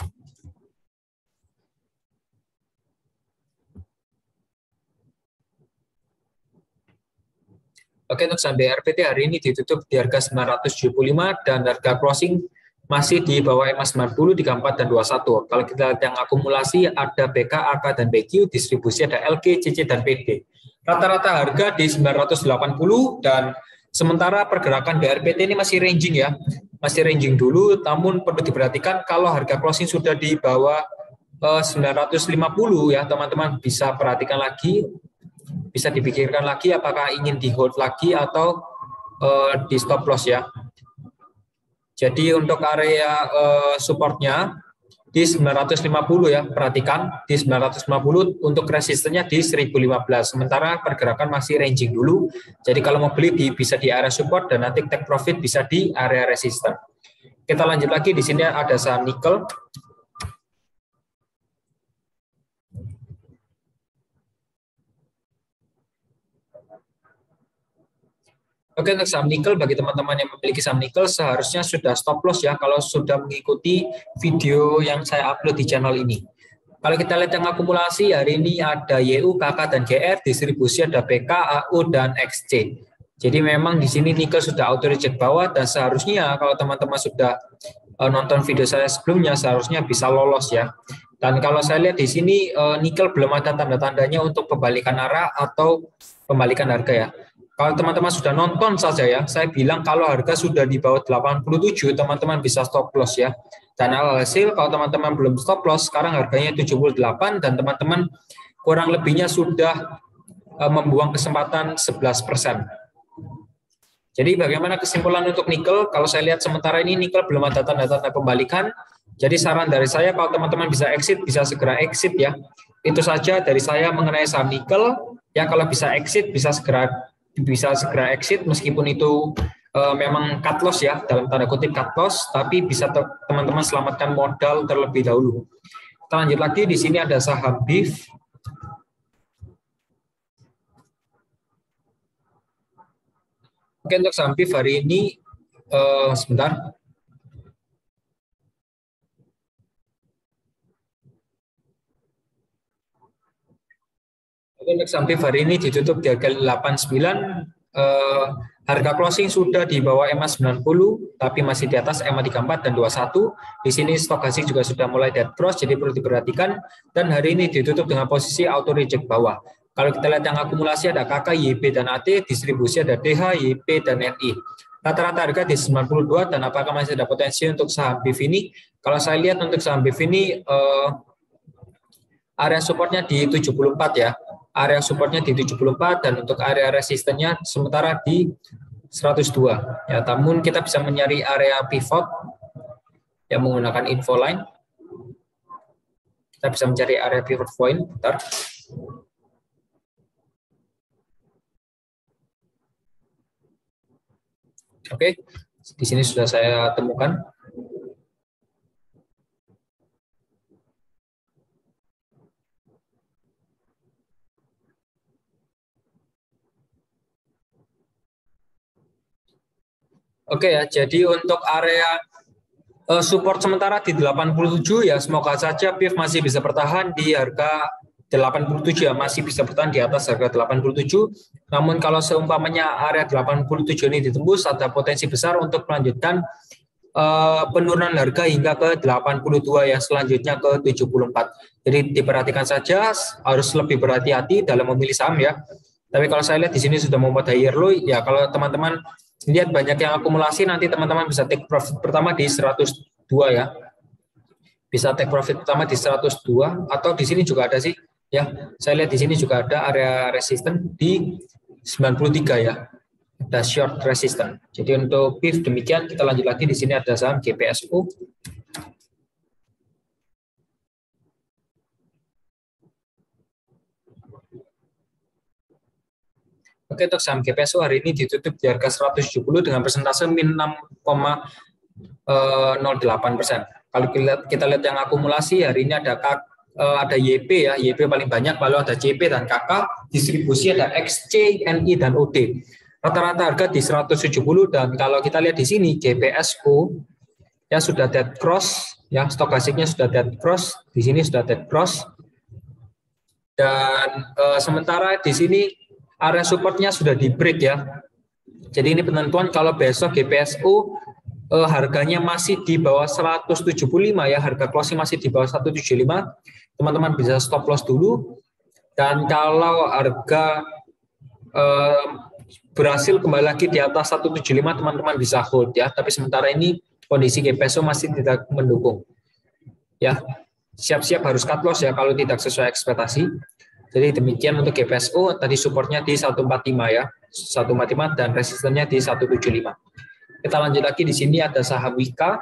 Oke, untuk saham BRPT hari ini ditutup di harga 975 dan harga closing masih di bawah EMA 90 di 34 dan 21. Kalau kita lihat yang akumulasi ada BK, AK, dan BQ, distribusi ada LG, CC, dan PD. Rata-rata harga di 980 dan sementara pergerakan BRPT ini masih ranging ya. Masih ranging dulu, namun perlu diperhatikan kalau harga closing sudah di bawah 950 ya, teman-teman bisa perhatikan lagi. Bisa dipikirkan lagi apakah ingin di hold lagi atau di stop loss ya. Jadi untuk area supportnya di 950 ya, perhatikan di 950, untuk resistennya di 1015. Sementara pergerakan masih ranging dulu. Jadi kalau mau beli bisa di area support dan nanti take profit bisa di area resisten. Kita lanjut lagi, di sini ada saham nikel. Oke, untuk saham nikel, bagi teman-teman yang memiliki saham nikel seharusnya sudah stop loss ya kalau sudah mengikuti video yang saya upload di channel ini. Kalau kita lihat yang akumulasi hari ini ada YU, KK, dan GR, distribusi ada PK, AU, dan XC. Jadi memang di sini nikel sudah auto reject bawah dan seharusnya kalau teman-teman sudah nonton video saya sebelumnya seharusnya bisa lolos ya. Dan kalau saya lihat di sini nikel belum ada tanda-tandanya untuk pembalikan arah atau pembalikan harga ya. Kalau teman-teman sudah nonton saja ya, saya bilang kalau harga sudah di bawah 87, teman-teman bisa stop loss ya. Dan alhasil kalau teman-teman belum stop loss, sekarang harganya 78 dan teman-teman kurang lebihnya sudah membuang kesempatan 11%. Jadi bagaimana kesimpulan untuk nikel? Kalau saya lihat sementara ini nikel belum ada tanda-tanda pembalikan. Jadi saran dari saya kalau teman-teman bisa exit, bisa segera exit ya. itu saja dari saya mengenai saham nikel. Ya kalau bisa exit bisa segera exit meskipun itu memang cut loss ya, dalam tanda kutip cut loss, tapi bisa teman-teman selamatkan modal terlebih dahulu. Kita lanjut lagi, di sini ada saham BIF. Oke, untuk saham BIF hari ini sebentar. Untuk saham BIF hari ini ditutup di harga 89. Harga closing sudah di bawah EMA 90, tapi masih di atas EMA 34 dan 21. Di sini stokastik juga sudah mulai dead cross, jadi perlu diperhatikan. Dan hari ini ditutup dengan posisi auto reject bawah. Kalau kita lihat yang akumulasi ada KK, YB, dan AT, distribusi ada DH, YP, dan NI. Rata-rata harga di 92, dan apakah masih ada potensi untuk saham BIF ini? Kalau saya lihat untuk saham BIF ini, area supportnya di 74 ya. Area supportnya di 74 dan untuk area resistennya sementara di 102. Ya, namun kita bisa mencari area pivot yang menggunakan info line. Kita bisa mencari area pivot point. Bentar. Oke, di sini sudah saya temukan. Oke ya, jadi untuk area support sementara di 87 ya, semoga saja BIF masih bisa bertahan di harga 87 ya, masih bisa bertahan di atas harga 87. Namun kalau seumpamanya area 87 ini ditembus, ada potensi besar untuk melanjutkan penurunan harga hingga ke 82 ya, selanjutnya ke 74. Jadi diperhatikan saja, harus lebih berhati-hati dalam memilih saham ya. Tapi kalau saya lihat di sini sudah membuat higher low ya, kalau teman-teman lihat banyak yang akumulasi, nanti teman-teman bisa take profit pertama di 102 ya. Bisa take profit pertama di 102 atau di sini juga ada sih ya. Saya lihat di sini juga ada area resisten di 93 ya. Ada short resistance. Jadi untuk BIF demikian, kita lanjut lagi, di sini ada saham GPSO. Oke, untuk saham GPSO hari ini ditutup di harga 170 dengan persentase min 6,08%. Kalau kita lihat yang akumulasi hari ini ada YP ya, YP paling banyak, lalu ada CP dan KK, distribusi ada XC, NI, dan OD. Rata-rata harga di 170, dan kalau kita lihat di sini GPSO ya sudah dead cross ya, stokastiknya sudah dead cross, di sini sudah dead cross. Dan sementara di sini area supportnya sudah di break ya. Jadi ini penentuan kalau besok GPSO harganya masih di bawah 175 ya, harga closing masih di bawah 175, teman-teman bisa stop loss dulu. Dan kalau harga berhasil kembali lagi di atas 175, teman-teman bisa hold ya. Tapi sementara ini kondisi GPSO masih tidak mendukung. Ya, siap-siap harus cut loss ya kalau tidak sesuai ekspektasi. Jadi demikian untuk GPSO, tadi supportnya di 145 ya, 145, dan resistennya di 175. Kita lanjut lagi, di sini ada saham Wika.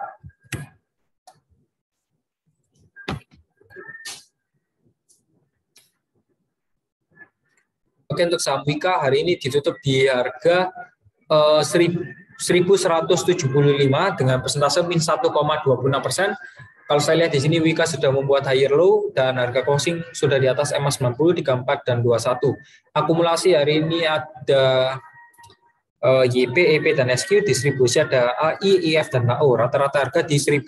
Oke, untuk saham Wika hari ini ditutup di harga 1.175 dengan persentase min 1,26%. Kalau saya lihat di sini Wika sudah membuat higher low dan harga closing sudah di atas EMA 90 di 34 dan 21. Akumulasi hari ini ada YP, EP, dan SQ, distribusi ada AI, IF, dan AO. Rata-rata harga di 1.180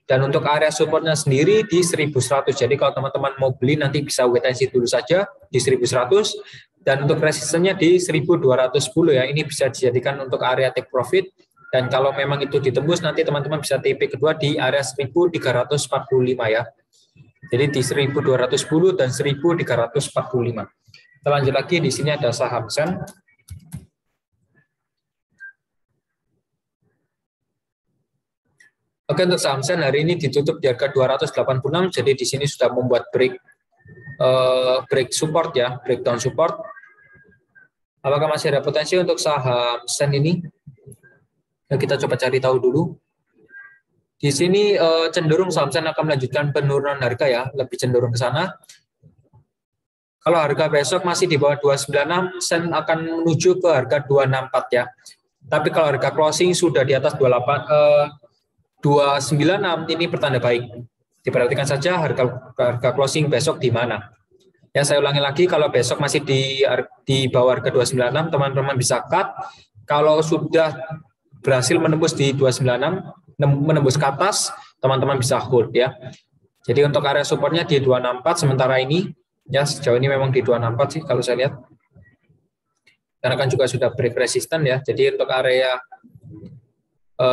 dan untuk area supportnya sendiri di 1.100. Jadi kalau teman-teman mau beli nanti bisa wait and see dulu saja di 1.100, dan untuk resistennya di 1.210 ya. Ini bisa dijadikan untuk area take profit. Dan kalau memang itu ditembus, nanti teman-teman bisa TP kedua di area 1.345 ya. Jadi di 1.210 dan 1.345. Kita lanjut lagi, di sini ada saham Sen. Oke, untuk saham Sen hari ini ditutup di harga 286, jadi di sini sudah membuat break support ya, breakdown support. Apakah masih ada potensi untuk saham Sen ini? Nah, kita coba cari tahu dulu. Di sini cenderung saham Sen akan melanjutkan penurunan harga ya, lebih cenderung ke sana. Kalau harga besok masih di bawah 296, Sen akan menuju ke harga 264 ya. Tapi kalau harga closing sudah di atas 296, ini pertanda baik. Diperhatikan saja harga closing besok di mana. Ya, saya ulangi lagi, kalau besok masih di bawah harga 296, teman-teman bisa cut. Kalau sudah berhasil menembus di 296, menembus ke atas, teman-teman bisa hold ya. Jadi untuk area supportnya di 264 sementara ini, ya sejauh ini memang di 264 sih kalau saya lihat. Karena kan juga sudah break resisten ya. Jadi untuk area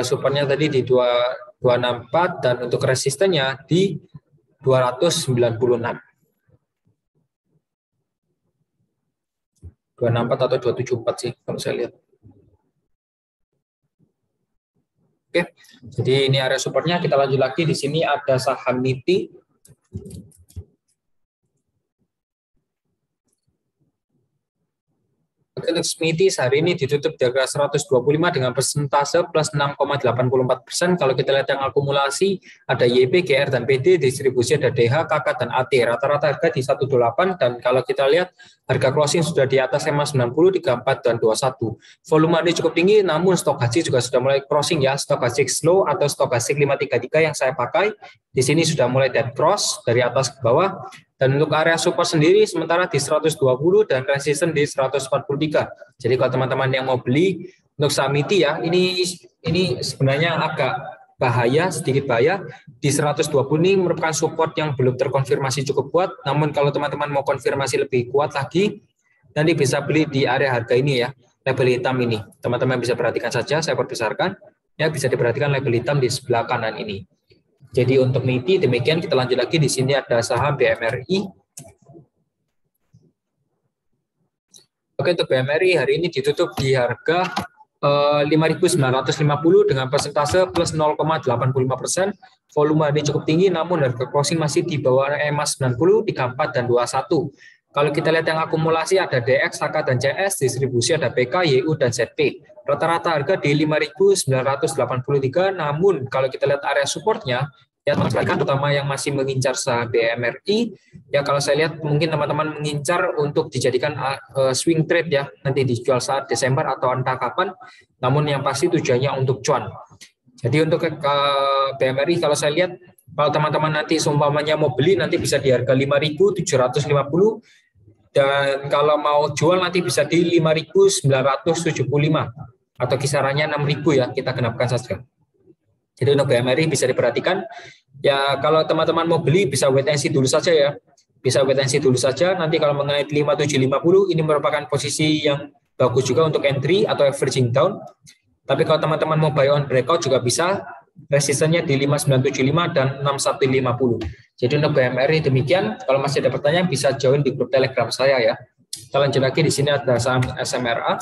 supportnya tadi di 264 dan untuk resistennya di 296. 264 atau 274 sih kalau saya lihat. Oke, jadi ini area supportnya. Kita lanjut lagi. Di sini ada saham MIPI. Untuk MIPI hari ini ditutup di harga 125 dengan persentase plus 6,84%. Kalau kita lihat yang akumulasi ada YP, GR, dan PD, distribusi ada DH, KK, dan AT. Rata-rata harga di 18 dan kalau kita lihat harga closing sudah di atas EMA 90, 34, dan 21. Volume ini cukup tinggi, namun stokastik juga sudah mulai crossing ya. Stokastik slow atau stokastik 533 yang saya pakai di sini sudah mulai dead cross dari atas ke bawah. Dan untuk area support sendiri sementara di 120 dan resisten di 143. Jadi kalau teman-teman yang mau beli untuk saham MIPI ya, ini sebenarnya agak bahaya, sedikit bahaya. Di 120 ini merupakan support yang belum terkonfirmasi cukup kuat. Namun kalau teman-teman mau konfirmasi lebih kuat lagi, nanti bisa beli di area harga ini ya, label hitam ini. Teman-teman bisa perhatikan saja, saya perbesarkan. Ya, bisa diperhatikan label hitam di sebelah kanan ini. Jadi untuk MIPI demikian, kita lanjut lagi. Di sini ada saham BMRI. Oke, untuk BMRI hari ini ditutup di harga 5.950 dengan persentase plus 0,85%. Volume ini cukup tinggi, namun harga closing masih di bawah EMA 90, 34, dan 21. Kalau kita lihat yang akumulasi ada DX, HK, dan CS, distribusi ada PK, YU, dan ZP. Rata-rata harga di 5.983, namun kalau kita lihat area supportnya, ya teman-teman, terutama yang masih mengincar saham BMRI, ya kalau saya lihat mungkin teman-teman mengincar untuk dijadikan swing trade ya, nanti dijual saat Desember atau entah kapan, namun yang pasti tujuannya untuk cuan. Jadi untuk BMRI kalau saya lihat, kalau teman-teman nanti seumpamanya mau beli nanti bisa di harga 5.750, dan kalau mau jual nanti bisa di 5.975 atau kisarannya 6.000 ya, kita genapkan saja. Jadi untuk BMRI bisa diperhatikan ya, kalau teman-teman mau beli bisa wait and see dulu saja ya. Bisa wait and see dulu saja. Nanti kalau mengenai 5.750 ini merupakan posisi yang bagus juga untuk entry atau averaging down. Tapi kalau teman-teman mau buy on breakout juga bisa. Resistennya di 5.975 dan 6.150. Jadi untuk BMRI demikian. Kalau masih ada pertanyaan bisa join di grup Telegram saya ya. Kita lanjut lagi. Di sini ada saham SMRA.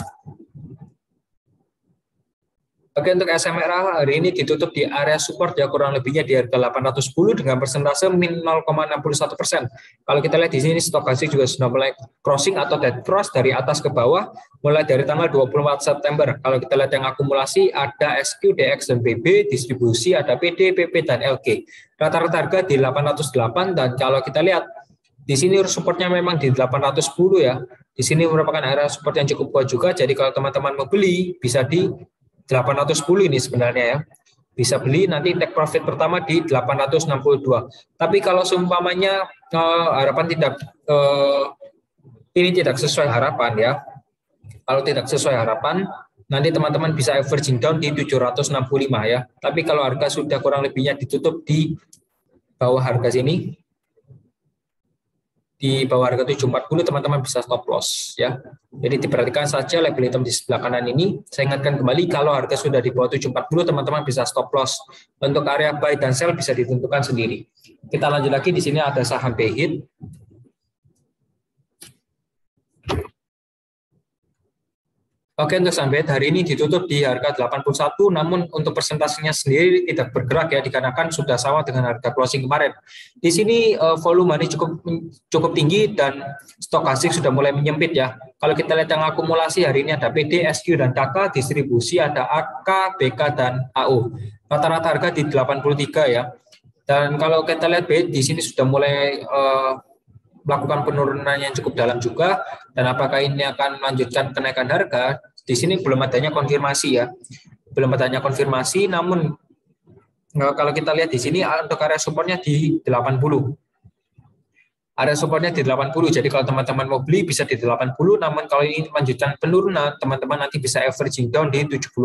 Oke, untuk SMRA hari ini ditutup di area support ya, kurang lebihnya di harga 810 dengan persentase min 0,61%. Kalau kita lihat di sini stokastik juga sudah mulai crossing atau dead cross dari atas ke bawah mulai dari tanggal 24 September. Kalau kita lihat yang akumulasi ada SQ, DX, dan BB, distribusi ada PD, PP, dan LG. Rata-rata harga di 808 dan kalau kita lihat di sini supportnya memang di 810 ya. Di sini merupakan area support yang cukup kuat juga. Jadi kalau teman-teman mau beli bisa di 810 ini sebenarnya ya. Bisa beli nanti take profit pertama di 862. Tapi kalau seumpamanya harapan ini tidak sesuai harapan ya. Kalau tidak sesuai harapan, nanti teman-teman bisa averaging down di 765 ya. Tapi kalau harga sudah kurang lebihnya ditutup di bawah harga sini, di bawah harga 740 teman-teman bisa stop loss ya. Jadi diperhatikan saja label hitam di sebelah kanan ini. Saya ingatkan kembali kalau harga sudah di bawah 740 teman-teman bisa stop loss. Untuk area buy dan sell bisa ditentukan sendiri. Kita lanjut lagi, di sini ada saham BHIT. Oke, untuk saham BET hari ini ditutup di harga 81, namun untuk persentasenya sendiri tidak bergerak ya, dikarenakan sudah sama dengan harga closing kemarin. Di sini volume ini cukup tinggi dan stokastik sudah mulai menyempit ya. Kalau kita lihat yang akumulasi hari ini ada PD, SQ, dan KK, distribusi ada AK, BK, dan AU. Rata-rata harga di 83 ya. Dan kalau kita lihat BET di sini sudah mulai melakukan penurunan yang cukup dalam juga, dan apakah ini akan melanjutkan kenaikan harga? Di sini belum adanya konfirmasi ya, belum adanya konfirmasi. Namun kalau kita lihat di sini untuk area supportnya di 80, area supportnya di 80. Jadi kalau teman-teman mau beli bisa di 80, namun kalau ini melanjutkan penurunan, teman-teman nanti bisa averaging down di 76.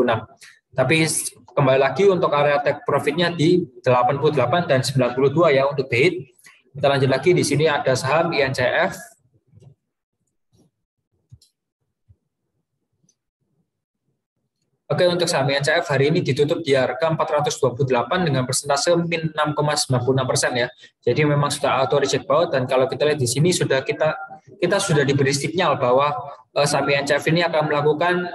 Tapi kembali lagi untuk area take profitnya di 88 dan 92 ya untuk BET. Kita lanjut lagi, di sini ada saham INCF. Oke, untuk saham INCF hari ini ditutup di harga 428 dengan persentase min 6,96% ya. Jadi memang sudah auto reject bawah, dan kalau kita lihat di sini sudah kita sudah diberi sinyal bahwa saham INCF ini akan melakukan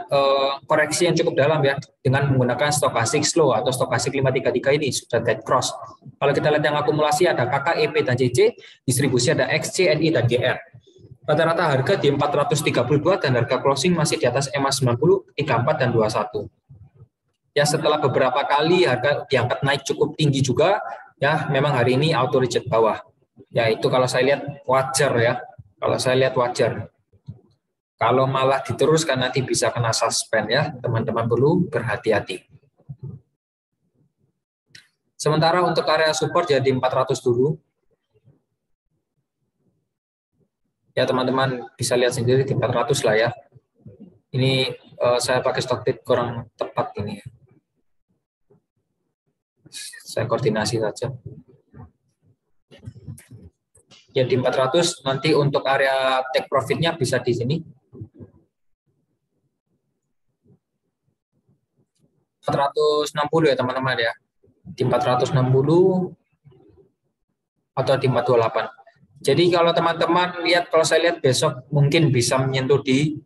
koreksi yang cukup dalam ya, dengan menggunakan stokastik slow atau stokastik 533 ini sudah dead cross. Kalau kita lihat yang akumulasi ada KK, EP, dan CC, distribusi ada XC, NI, dan GR. Rata-rata harga di 432 dan harga closing masih di atas EMA 90, 34, dan 21. Ya, setelah beberapa kali harga diangkat naik cukup tinggi juga, ya memang hari ini auto reject bawah. Ya itu kalau saya lihat wajar ya, kalau saya lihat wajar. Kalau malah diteruskan nanti bisa kena suspend ya, teman-teman perlu berhati-hati. Sementara untuk area support jadi 400 dulu. Ya teman-teman bisa lihat sendiri di 400 lah ya. Ini saya pakai stock tip kurang tepat ini. Saya koordinasi saja. Ya di 400, nanti untuk area take profitnya bisa di sini. 460 ya teman-teman ya. Di 460 atau di 428. Jadi kalau teman-teman lihat, kalau saya lihat besok mungkin bisa menyentuh di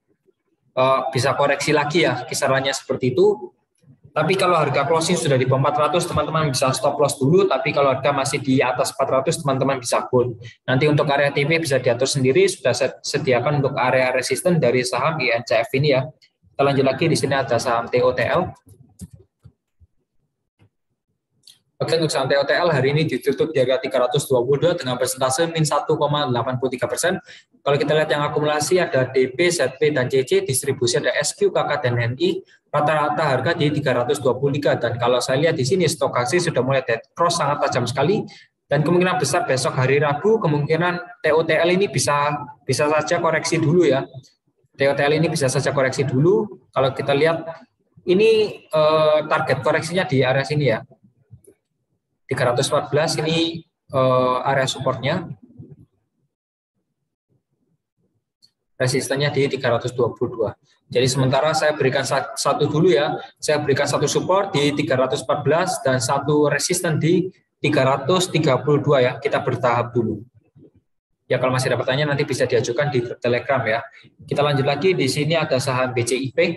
bisa koreksi lagi ya, kisarannya seperti itu. Tapi kalau harga closing sudah di bawah 400, teman-teman bisa stop loss dulu. Tapi kalau harga masih di atas 400, teman-teman bisa hold. Nanti untuk area TP bisa diatur sendiri, sudah saya sediakan untuk area resisten dari saham INCF ini ya. Kita lanjut lagi, di sini ada saham TOTL. Oke, untuk saham TOTL hari ini ditutup di harga 322 dengan persentase min 1,83%. Kalau kita lihat yang akumulasi ada DP, ZP, dan CC, distribusi ada SQ, KK, dan NI. Rata-rata harga di 323, dan kalau saya lihat di sini stokastik sudah mulai dead cross sangat tajam sekali, dan kemungkinan besar besok hari Rabu kemungkinan TOTL ini bisa saja koreksi dulu ya. TOTL ini bisa saja koreksi dulu. Kalau kita lihat ini target koreksinya di area sini ya. 314 ini area supportnya, resistennya di 322. Jadi sementara saya berikan satu dulu ya, saya berikan satu support di 314 dan satu resisten di 332 ya. Kita bertahap dulu. Ya kalau masih ada pertanyaan nanti bisa diajukan di Telegram ya. Kita lanjut lagi, di sini ada saham BCIP.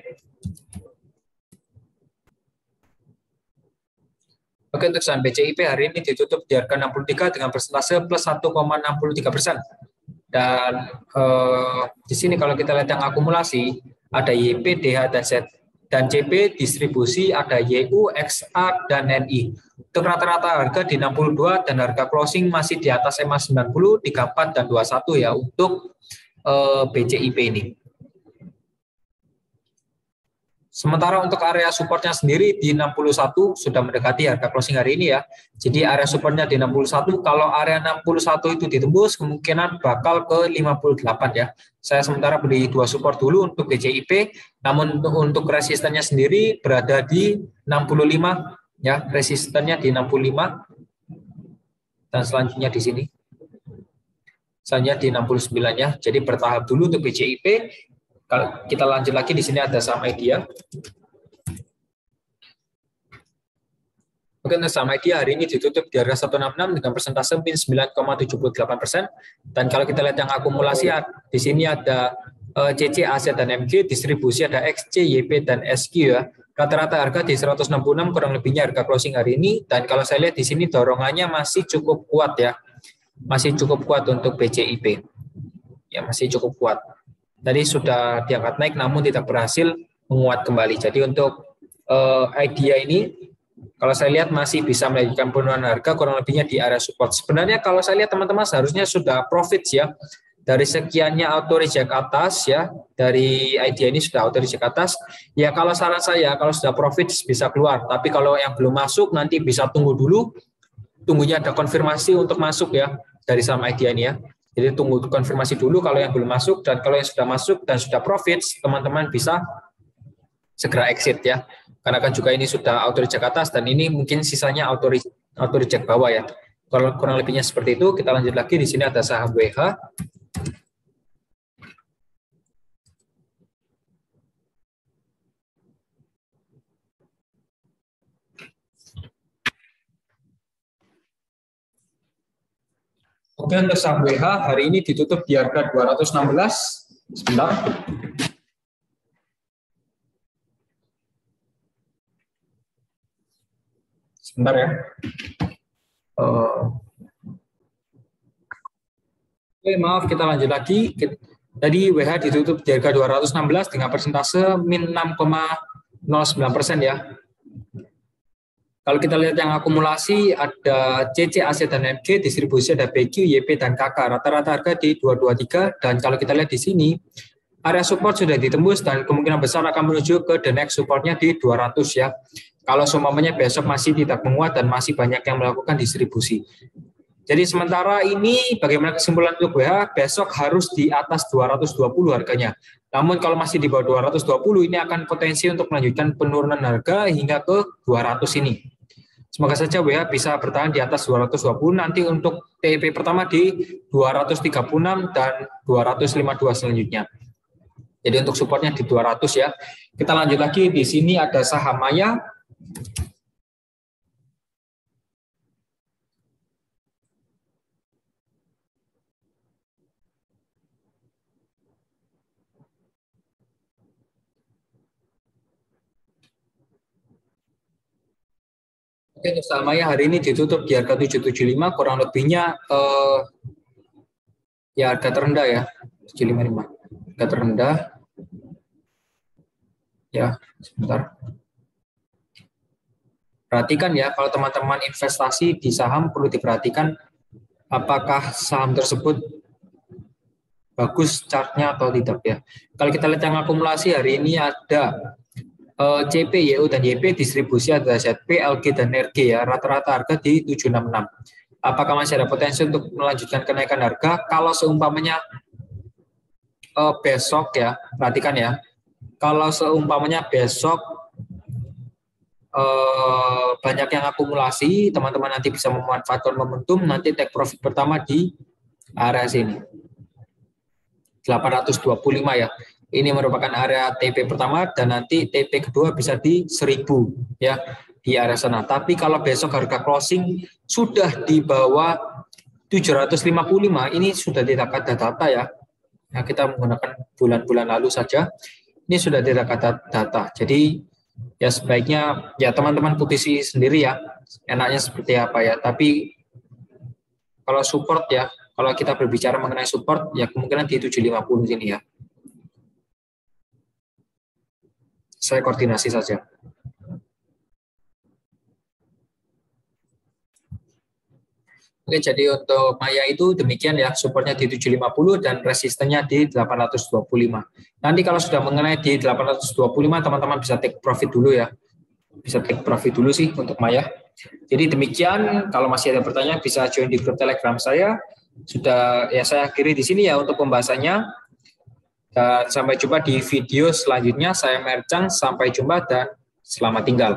Oke, untuk saham BCIP hari ini ditutup di harga 63 dengan persentase plus 1,63%. Dan di sini kalau kita lihat yang akumulasi ada YP, DH, dan CP, distribusi ada YU, XA, dan NI. Untuk rata-rata harga di 62 dan harga closing masih di atas EMA 90, 34, dan 21 ya untuk BCIP ini. Sementara untuk area supportnya sendiri di 61 sudah mendekati harga closing hari ini ya. Jadi area supportnya di 61, kalau area 61 itu ditembus kemungkinan bakal ke 58 ya. Saya sementara beli dua support dulu untuk BCIP, namun untuk resistennya sendiri berada di 65 ya, resistennya di 65. Dan selanjutnya di sini. Selanjutnya di 69 ya. Jadi bertahap dulu untuk BCIP. Kalau kita lanjut lagi, di sini ada saham Idea. Oke, untuk saham Idea hari ini ditutup di harga 166 dengan persentase min 9,78%. Dan kalau kita lihat yang akumulasi, di sini ada CC, AC, dan MG, distribusi ada XC, YP, dan SQ ya. Rata-rata harga di 166 kurang lebihnya harga closing hari ini, dan kalau saya lihat di sini dorongannya masih cukup kuat ya. Masih cukup kuat untuk BCIP. Ya, masih cukup kuat. Tadi sudah diangkat naik namun tidak berhasil menguat kembali. Jadi untuk idea ini kalau saya lihat masih bisa melanjutkan penurunan harga kurang lebihnya di area support. Sebenarnya kalau saya lihat teman-teman seharusnya sudah profit ya. Dari sekiannya auto reject atas ya, dari idea ini sudah auto reject atas. Ya kalau saran saya kalau sudah profit bisa keluar, tapi kalau yang belum masuk nanti bisa tunggu dulu. Tunggunya ada konfirmasi untuk masuk ya dari saham idea ini ya. Jadi tunggu konfirmasi dulu kalau yang belum masuk, dan kalau yang sudah masuk dan sudah profit, teman-teman bisa segera exit ya. Karena kan juga ini sudah auto reject atas dan ini mungkin sisanya auto reject bawah ya. Kalau kurang lebihnya seperti itu, kita lanjut lagi. Di sini ada saham WH. Oke, untuk saham WH hari ini ditutup di harga 216. Sebentar. Sebentar ya. Oke, maaf, kita lanjut lagi. Tadi WH ditutup di harga 216 dengan persentase min 6,09% ya. Kalau kita lihat yang akumulasi ada CC, AC, dan MG, distribusi ada BQ, YP, dan KK. Rata-rata harga di 223, dan kalau kita lihat di sini, area support sudah ditembus dan kemungkinan besar akan menuju ke the next supportnya di 200 ya. Kalau semuanya besok masih tidak menguat dan masih banyak yang melakukan distribusi. Jadi sementara ini bagaimana kesimpulan untuk WH, besok harus di atas 220 harganya. Namun kalau masih di bawah 220 ini akan potensi untuk melanjutkan penurunan harga hingga ke 200 ini. Semoga saja WH bisa bertahan di atas 220, nanti untuk TIP pertama di 236 dan 252 selanjutnya. Jadi untuk supportnya di 200 ya. Kita lanjut lagi, di sini ada saham Maya. Oke, untuk saham Maya hari ini ditutup di harga 775, kurang lebihnya ya harga terendah ya, 755. Harga terendah. Ya, sebentar. Perhatikan ya, kalau teman-teman investasi di saham perlu diperhatikan apakah saham tersebut bagus chartnya atau tidak ya. Kalau kita lihat yang akumulasi hari ini ada CP, YU, dan YP, distribusi ada ZP, LG, dan RG ya. Rata-rata harga di 766. Apakah masih ada potensi untuk melanjutkan kenaikan harga? Kalau seumpamanya besok ya, perhatikan ya. Kalau seumpamanya besok banyak yang akumulasi, teman-teman nanti bisa memanfaatkan momentum, nanti take profit pertama di area sini. 825 ya. Ini merupakan area TP pertama dan nanti TP kedua bisa di 1000 ya di area sana. Tapi kalau besok harga closing sudah di bawah 755, ini sudah tidak ada data ya. Nah, kita menggunakan bulan-bulan lalu saja. Ini sudah tidak ada data. Jadi ya sebaiknya ya teman-teman putusi sendiri ya. Enaknya seperti apa ya. Tapi kalau support ya, kalau kita berbicara mengenai support ya kemungkinan di 750 sini ya. Saya koordinasi saja. Oke, jadi untuk Maya itu demikian ya, supportnya di 750 dan resistennya di 825. Nanti kalau sudah mengenai di 825, teman-teman bisa take profit dulu ya. Bisa take profit dulu sih untuk Maya. Jadi demikian, kalau masih ada pertanyaan bisa join di grup Telegram saya. Sudah ya saya akhiri di sini ya untuk pembahasannya. Dan sampai jumpa di video selanjutnya. Saya Merchant, sampai jumpa dan selamat tinggal.